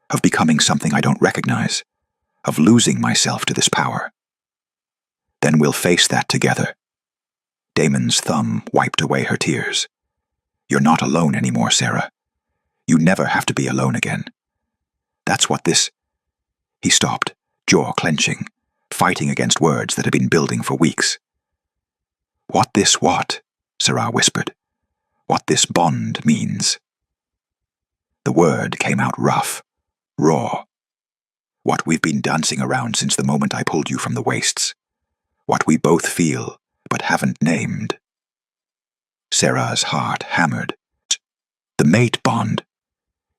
of becoming something I don't recognize, of losing myself to this power. Then we'll face that together. Damon's thumb wiped away her tears. You're not alone anymore, Sarah. You never have to be alone again. That's what this... He stopped, jaw clenching, fighting against words that had been building for weeks. What? Sarah whispered. What this bond means. The word came out rough, raw. What we've been dancing around since the moment I pulled you from the wastes. What we both feel, but haven't named. Sarah's heart hammered. The mate bond.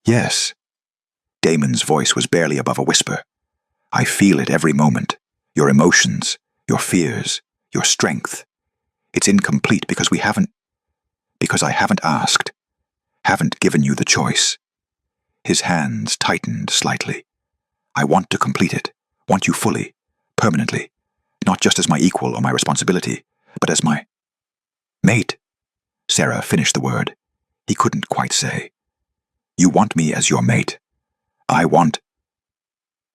Yes. Damon's voice was barely above a whisper. I feel it every moment. Your emotions, your fears, your strength. It's incomplete because I haven't asked, haven't given you the choice. His hands tightened slightly. I want to complete it, want you fully, permanently, not just as my equal or my responsibility, but as my... Mate, Sarah finished the word. He couldn't quite say. You want me as your mate. I want...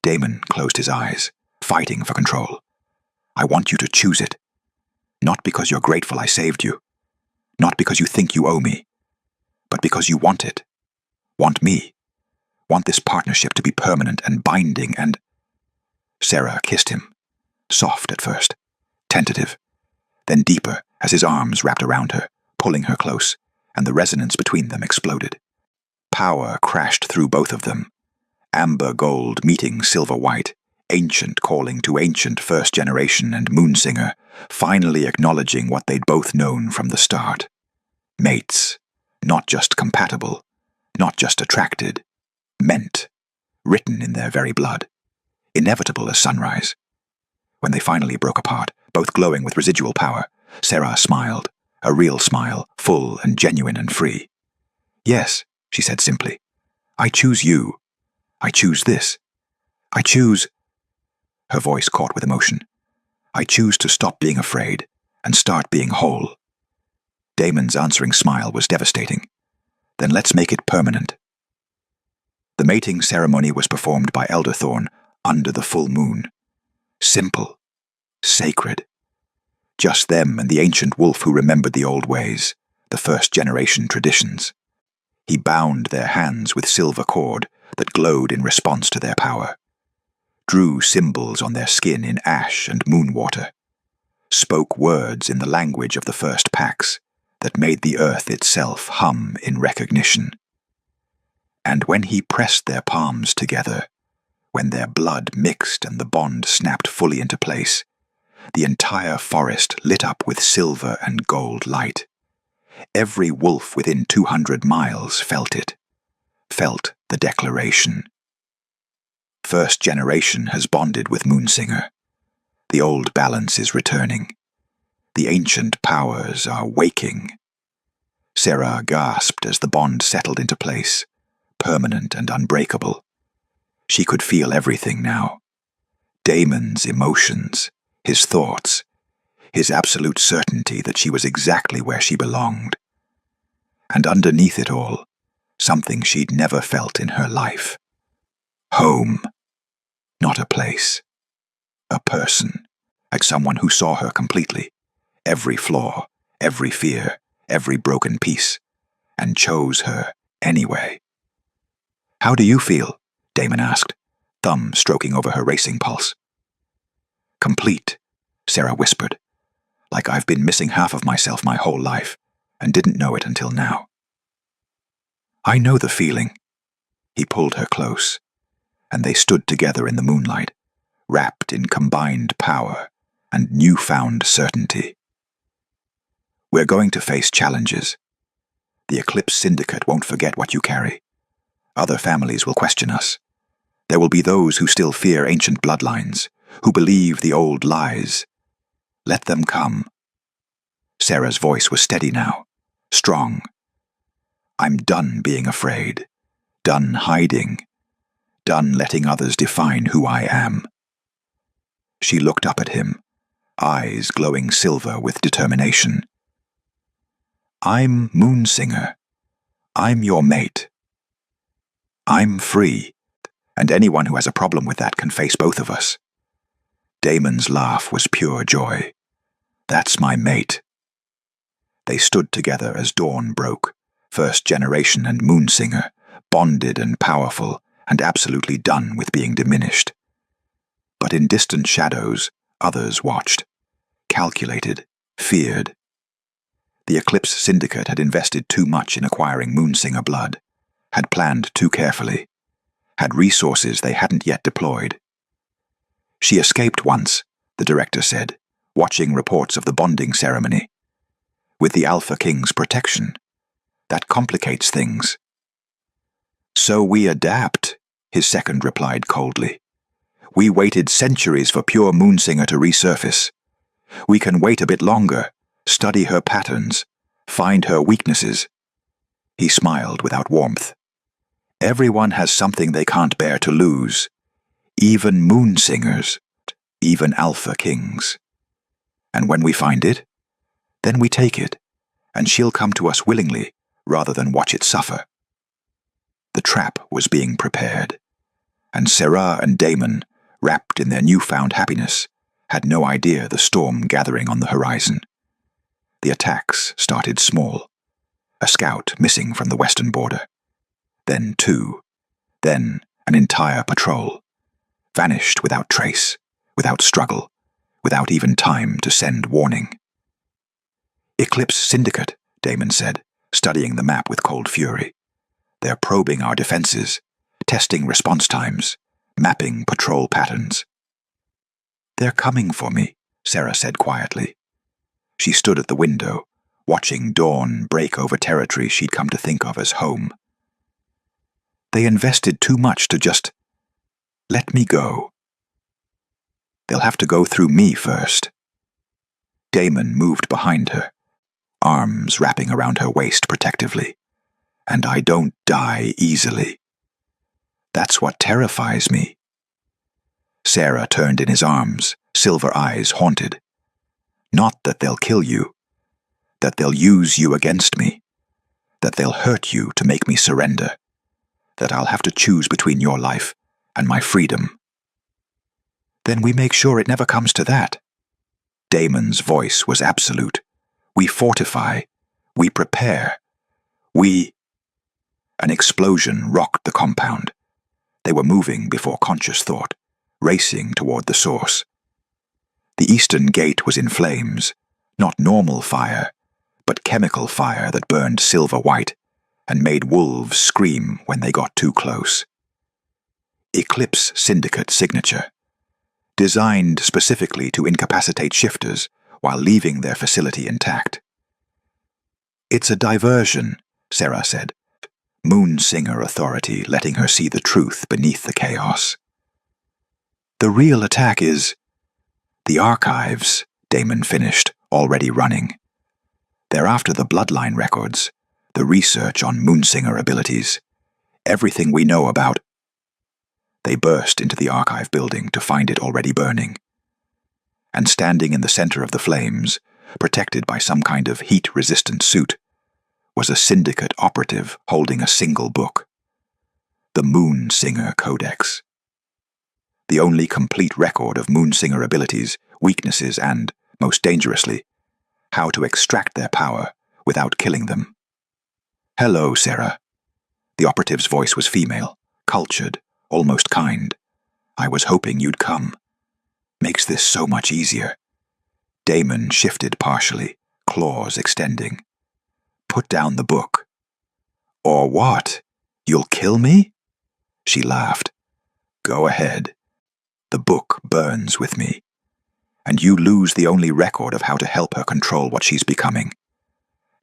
Damon closed his eyes, fighting for control. I want you to choose it. Not because you're grateful I saved you. Not because you think you owe me. But because you want it. Want me. Want this partnership to be permanent and binding and... Sarah kissed him. Soft at first. Tentative. Then deeper as his arms wrapped around her, pulling her close, and the resonance between them exploded. Power crashed through both of them. Amber gold meeting silver white, ancient calling to ancient first generation and moonsinger, finally acknowledging what they'd both known from the start. Mates, not just compatible, not just attracted, meant, written in their very blood, inevitable as sunrise. When they finally broke apart, both glowing with residual power, Sarah smiled, a real smile, full and genuine and free. Yes, she said simply, I choose you. I choose this. I choose... Her voice caught with emotion. I choose to stop being afraid and start being whole. Damon's answering smile was devastating. Then let's make it permanent. The mating ceremony was performed by Elderthorn under the full moon. Simple. Sacred. Just them and the ancient wolf who remembered the old ways, the first-generation traditions. He bound their hands with silver cord that glowed in response to their power, drew symbols on their skin in ash and moon water, spoke words in the language of the first packs that made the earth itself hum in recognition. And when he pressed their palms together, when their blood mixed and the bond snapped fully into place, the entire forest lit up with silver and gold light. Every wolf within 200 miles felt it, felt the declaration. First generation has bonded with Moonsinger. The old balance is returning. The ancient powers are waking. Sarah gasped as the bond settled into place, permanent and unbreakable. She could feel everything now. Damon's emotions, his thoughts, his absolute certainty that she was exactly where she belonged. And underneath it all, something she'd never felt in her life. Home. Not a place. A person. Like someone who saw her completely. Every flaw, every fear, every broken piece. And chose her anyway. "How do you feel?" Damon asked, thumb stroking over her racing pulse. "Complete," Sarah whispered, "like I've been missing half of myself my whole life, and didn't know it until now." "I know the feeling." He pulled her close, and they stood together in the moonlight, wrapped in combined power and newfound certainty. "We're going to face challenges. The Eclipse Syndicate won't forget what you carry. Other families will question us. There will be those who still fear ancient bloodlines, who believe the old lies. Let them come." Sarah's voice was steady now, strong. "I'm done being afraid, done hiding, done letting others define who I am." She looked up at him, eyes glowing silver with determination. "I'm Moonsinger. I'm your mate. I'm free, and anyone who has a problem with that can face both of us." Damon's laugh was pure joy. "That's my mate." They stood together as dawn broke, First Generation and Moonsinger, bonded and powerful, and absolutely done with being diminished. But in distant shadows, others watched, calculated, feared. The Eclipse Syndicate had invested too much in acquiring Moonsinger blood, had planned too carefully, had resources they hadn't yet deployed. "She escaped once," the director said, watching reports of the bonding ceremony. "With the Alpha King's protection. That complicates things." "So we adapt," his second replied coldly. "We waited centuries for pure Moonsinger to resurface. We can wait a bit longer, study her patterns, find her weaknesses." He smiled without warmth. "Everyone has something they can't bear to lose. Even Moonsingers, even Alpha Kings. And when we find it, then we take it, and she'll come to us willingly rather than watch it suffer." The trap was being prepared, and Sarah and Damon, wrapped in their newfound happiness, had no idea the storm gathering on the horizon. The attacks started small. A scout missing from the western border. Then two. Then an entire patrol. Vanished without trace, without struggle, without even time to send warning. "Eclipse Syndicate," Damon said, studying the map with cold fury. "They're probing our defenses, testing response times, mapping patrol patterns." "They're coming for me," Sarah said quietly. She stood at the window, watching dawn break over territory she'd come to think of as home. "They invested too much to just let me go. They'll have to go through me first." Damon moved behind her, arms wrapping around her waist protectively. "And I don't die easily. That's what terrifies me." Sarah turned in his arms, silver eyes haunted. "Not that they'll kill you, that they'll use you against me, that they'll hurt you to make me surrender, that I'll have to choose between your life and my freedom." "Then we make sure it never comes to that." Damon's voice was absolute. "We fortify. We prepare. We—" An explosion rocked the compound. They were moving before conscious thought, racing toward the source. The eastern gate was in flames, not normal fire, but chemical fire that burned silver white and made wolves scream when they got too close. Eclipse Syndicate signature, designed specifically to incapacitate shifters while leaving their facility intact. "It's a diversion," Sarah said, Moonsinger authority letting her see the truth beneath the chaos. "The real attack is—" "The archives," Damon finished, already running. "They're after the bloodline records, the research on Moonsinger abilities, everything we know about—" They burst into the archive building to find it already burning. And standing in the center of the flames, protected by some kind of heat-resistant suit, was a syndicate operative holding a single book. The Moonsinger Codex. The only complete record of Moonsinger abilities, weaknesses, and, most dangerously, how to extract their power without killing them. "Hello, Sarah." The operative's voice was female, cultured, almost kind. I was hoping you'd come. Makes this so much easier. Damon shifted partially, claws extending. Put down the book. Or what? You'll kill me? She laughed. Go ahead. The book burns with me. And you lose the only record of how to help her control what she's becoming.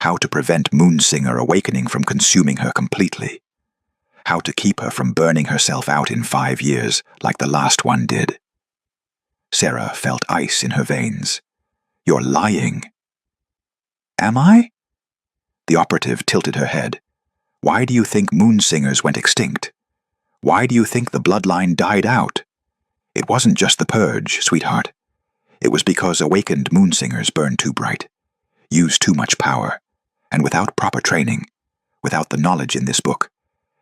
How to prevent Moonsinger awakening from consuming her completely. How to keep her from burning herself out in 5 years like the last one did. Sarah felt ice in her veins. You're lying. Am I? The operative tilted her head. Why do you think Moonsingers went extinct? Why do you think the bloodline died out? It wasn't just the purge, sweetheart. It was because awakened Moonsingers burned too bright, used too much power, and without proper training, without the knowledge in this book,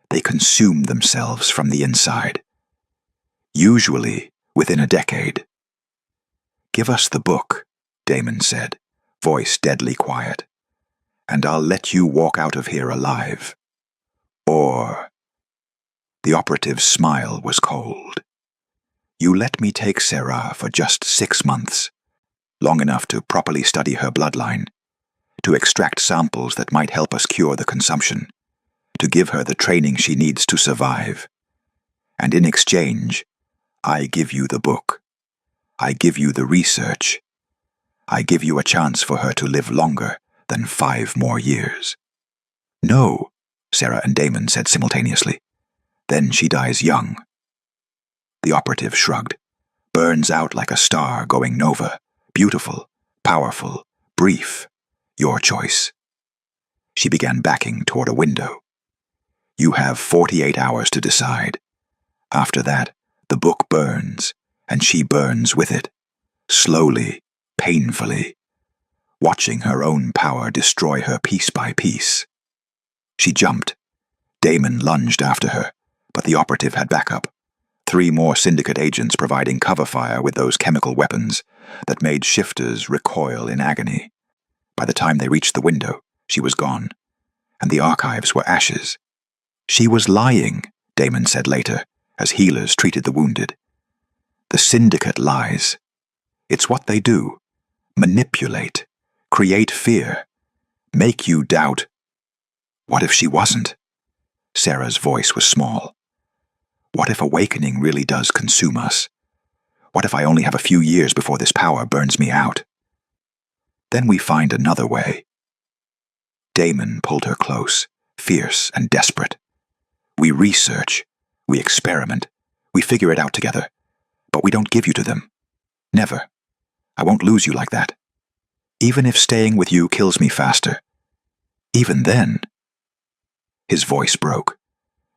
they consumed themselves from the inside. Usually within a decade. Give us the book, Damon said, voice deadly quiet, and I'll let you walk out of here alive. Or... The operative's smile was cold. You let me take Sarah for just 6 months, long enough to properly study her bloodline, to extract samples that might help us cure the consumption, to give her the training she needs to survive. And in exchange, I give you the book. I give you the research. I give you a chance for her to live longer than 5 more years. No, Sarah and Damon said simultaneously. Then she dies young. The operative shrugged. Burns out like a star going nova. Beautiful, powerful, brief. Your choice. She began backing toward a window. You have 48 hours to decide. After that, the book burns, and she burns with it. Slowly, painfully. Watching her own power destroy her piece by piece. She jumped. Damon lunged after her, but the operative had backup. 3 more syndicate agents providing cover fire with those chemical weapons that made shifters recoil in agony. By the time they reached the window, she was gone, and the archives were ashes. She was lying, Damon said later, as healers treated the wounded. The syndicate lies. It's what they do. Manipulate. Create fear. Make you doubt. What if she wasn't? Sarah's voice was small. What if awakening really does consume us? What if I only have a few years before this power burns me out? Then we find another way. Damon pulled her close, fierce and desperate. We research, we experiment, we figure it out together, but we don't give you to them. Never. I won't lose you like that. Even if staying with you kills me faster. Even then. His voice broke,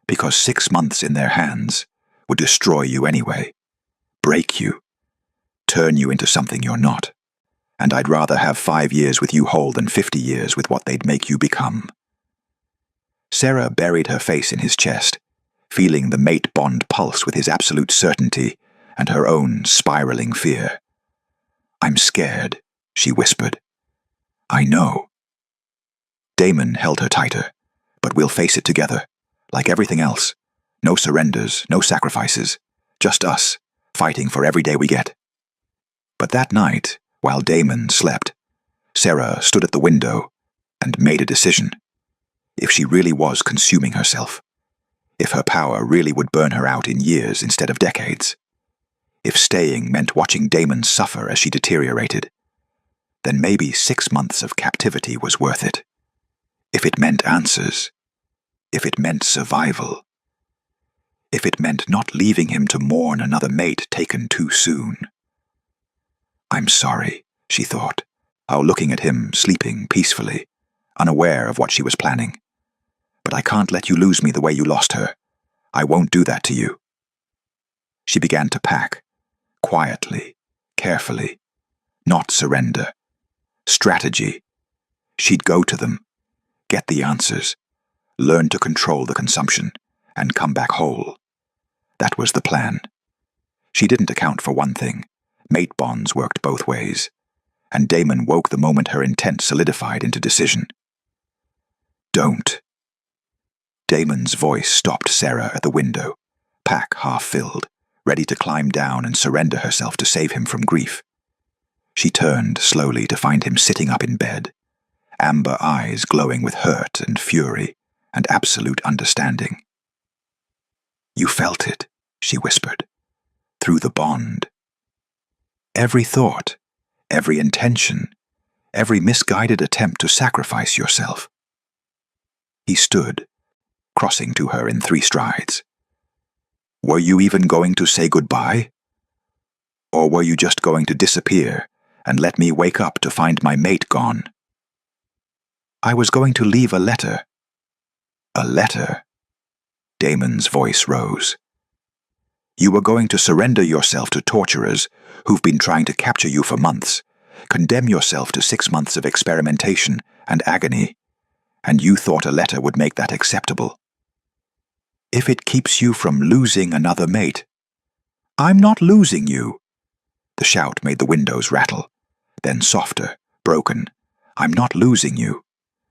because 6 months in their hands would destroy you anyway, break you, turn you into something you're not, and I'd rather have 5 years with you whole than 50 years with what they'd make you become. Sarah buried her face in his chest, feeling the mate bond pulse with his absolute certainty and her own spiraling fear. I'm scared, she whispered. I know. Damon held her tighter, but we'll face it together. Like everything else, no surrenders, no sacrifices, just us, fighting for every day we get. But that night, while Damon slept, Sarah stood at the window and made a decision. If she really was consuming herself, if her power really would burn her out in years instead of decades, if staying meant watching Damon suffer as she deteriorated, then maybe 6 months of captivity was worth it. If it meant answers, if it meant survival, if it meant not leaving him to mourn another mate taken too soon. I'm sorry, she thought, while looking at him sleeping peacefully, unaware of what she was planning. But I can't let you lose me the way you lost her. I won't do that to you. She began to pack, quietly, carefully, not surrender. Strategy. She'd go to them, get the answers, learn to control the consumption, and come back whole. That was the plan. She didn't account for one thing. Mate bonds worked both ways, and Damon woke the moment her intent solidified into decision. Don't. Damon's voice stopped Sarah at the window, pack half filled, ready to climb down and surrender herself to save him from grief. She turned slowly to find him sitting up in bed, amber eyes glowing with hurt and fury and absolute understanding. "You felt it," she whispered, "through the bond. Every thought, every intention, every misguided attempt to sacrifice yourself." He stood, crossing to her in 3 strides. "Were you even going to say goodbye? Or were you just going to disappear and let me wake up to find my mate gone?" "I was going to leave a letter." "A letter?" Damon's voice rose. "You were going to surrender yourself to torturers who've been trying to capture you for months, condemn yourself to 6 months of experimentation and agony, and you thought a letter would make that acceptable. If it keeps you from losing another mate." "I'm not losing you." The shout made the windows rattle, then softer, broken. "I'm not losing you.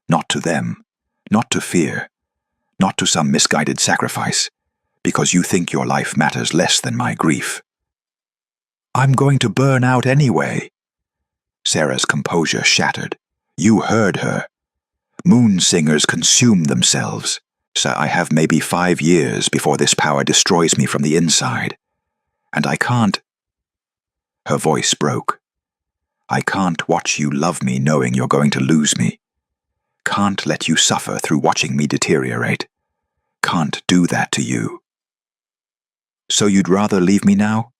Not to them, not to fear, not to some misguided sacrifice, because you think your life matters less than my grief." "I'm going to burn out anyway." Sarah's composure shattered. "You heard her. Moon singers consume themselves. So I have maybe 5 years before this power destroys me from the inside. And I can't—" Her voice broke. "I can't watch you love me knowing you're going to lose me. Can't let you suffer through watching me deteriorate. Can't do that to you." "So you'd rather leave me now?"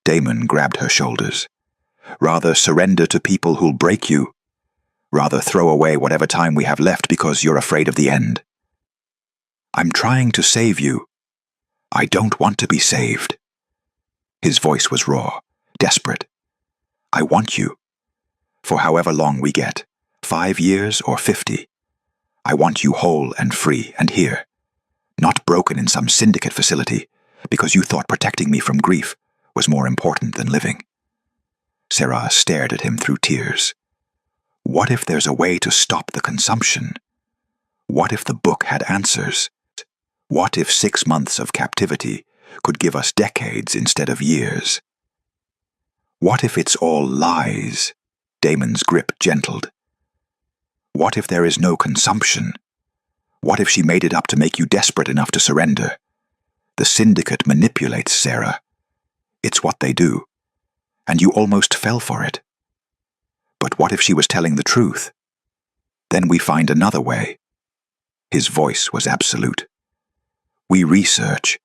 Damon grabbed her shoulders. "Rather surrender to people who'll break you? Rather throw away whatever time we have left because you're afraid of the end?" "I'm trying to save you." "I don't want to be saved." His voice was raw, desperate. "I want you. For however long we get, 5 years or 50. I want you whole and free and here. Not broken in some syndicate facility because you thought protecting me from grief was more important than living." Sarah stared at him through tears. What if there's a way to stop the consumption? What if the book had answers? What if 6 months of captivity could give us decades instead of years? What if it's all lies? Damon's grip gentled. What if there is no consumption? What if she made it up to make you desperate enough to surrender? The syndicate manipulates Sarah. It's what they do. And you almost fell for it. But what if she was telling the truth? Then we find another way. His voice was absolute. We research.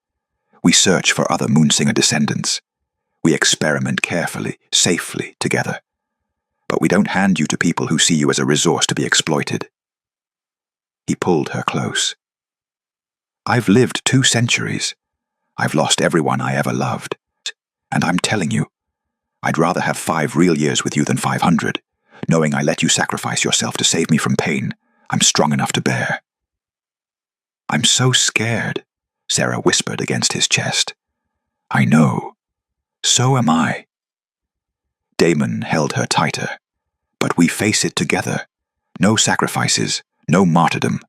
We search for other Moonsinger descendants. We experiment carefully, safely, together. But we don't hand you to people who see you as a resource to be exploited. He pulled her close. I've lived 2 centuries. I've lost everyone I ever loved. And I'm telling you, I'd rather have 5 real years with you than 500, knowing I let you sacrifice yourself to save me from pain I'm strong enough to bear. I'm so scared, Sarah whispered against his chest. I know. So am I. Damon held her tighter. But we face it together. No sacrifices, no martyrdom.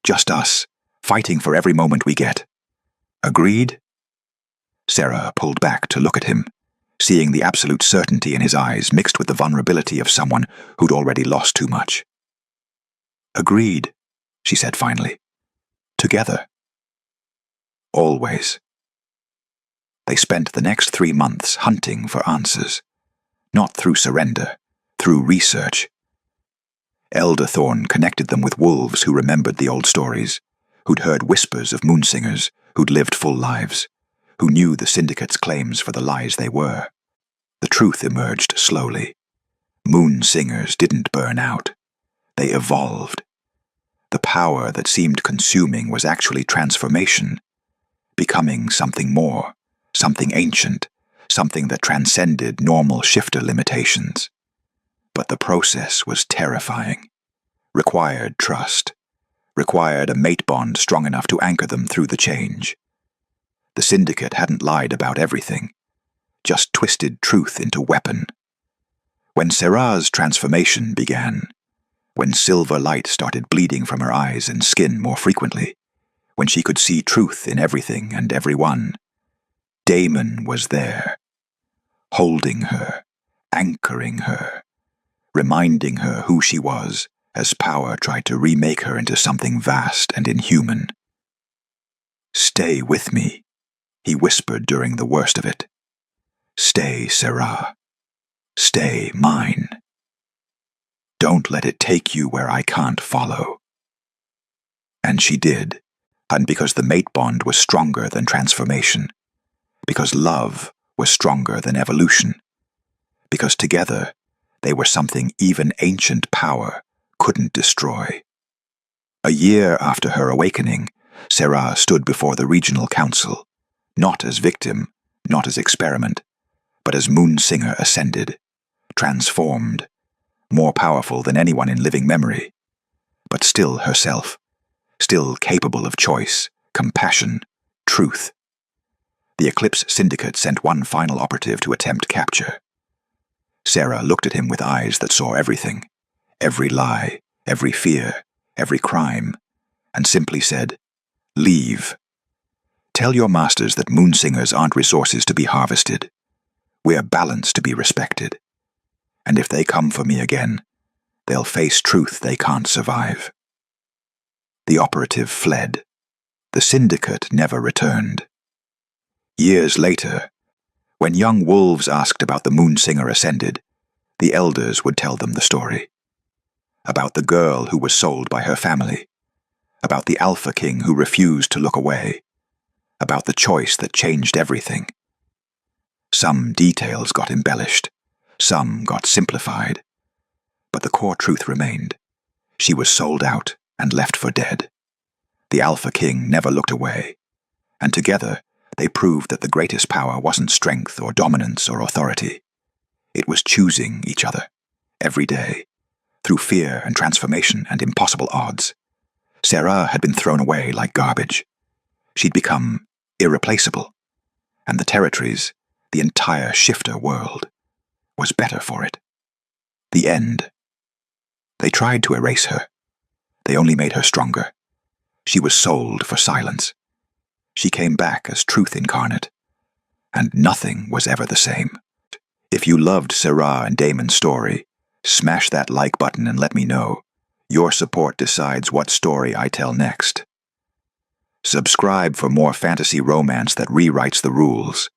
Just us, fighting for every moment we get. Agreed? Sarah pulled back to look at him, seeing the absolute certainty in his eyes mixed with the vulnerability of someone who'd already lost too much. Agreed, she said finally. Together. Always. They spent the next 3 months hunting for answers. Not through surrender, through research. Elder Thorn connected them with wolves who remembered the old stories, who'd heard whispers of moonsingers, who'd lived full lives, who knew the syndicate's claims for the lies they were. The truth emerged slowly. Moonsingers didn't burn out. They evolved. The power that seemed consuming was actually transformation, becoming something more, something ancient, something that transcended normal shifter limitations. But the process was terrifying. Required trust. Required a mate bond strong enough to anchor them through the change. The syndicate hadn't lied about everything, just twisted truth into weapon. When Sarah's transformation began, when silver light started bleeding from her eyes and skin more frequently, when she could see truth in everything and everyone, Damon was there, holding her, anchoring her, reminding her who she was as power tried to remake her into something vast and inhuman. "Stay with me," he whispered during the worst of it. "Stay, Sarah. Stay mine. Don't let it take you where I can't follow." And she did, and because the mate bond was stronger than transformation, because love was stronger than evolution, because together they were something even ancient power couldn't destroy. A year after her awakening, Sarah stood before the regional council, not as victim, not as experiment, but as Moonsinger ascended, transformed, more powerful than anyone in living memory, but still herself, still capable of choice, compassion, truth. The Eclipse Syndicate sent one final operative to attempt capture. Sarah looked at him with eyes that saw everything, every lie, every fear, every crime, and simply said, "Leave. Tell your masters that Moonsingers aren't resources to be harvested. We're balance to be respected. And if they come for me again, they'll face truth they can't survive." The operative fled. The syndicate never returned. Years later, when young wolves asked about the Moonsinger ascended, the elders would tell them the story. About the girl who was sold by her family. About the Alpha King who refused to look away. About the choice that changed everything. Some details got embellished. Some got simplified. But the core truth remained. She was sold out and left for dead. The Alpha King never looked away. And together, they proved that the greatest power wasn't strength or dominance or authority. It was choosing each other, every day, through fear and transformation and impossible odds. Sarah had been thrown away like garbage. She'd become irreplaceable. And the territories, the entire shifter world, was better for it. The end. They tried to erase her. They only made her stronger. She was sold for silence. She came back as truth incarnate, and nothing was ever the same. If you loved Sarah and Damon's story, smash that like button and let me know. Your support decides what story I tell next. Subscribe for more fantasy romance that rewrites the rules.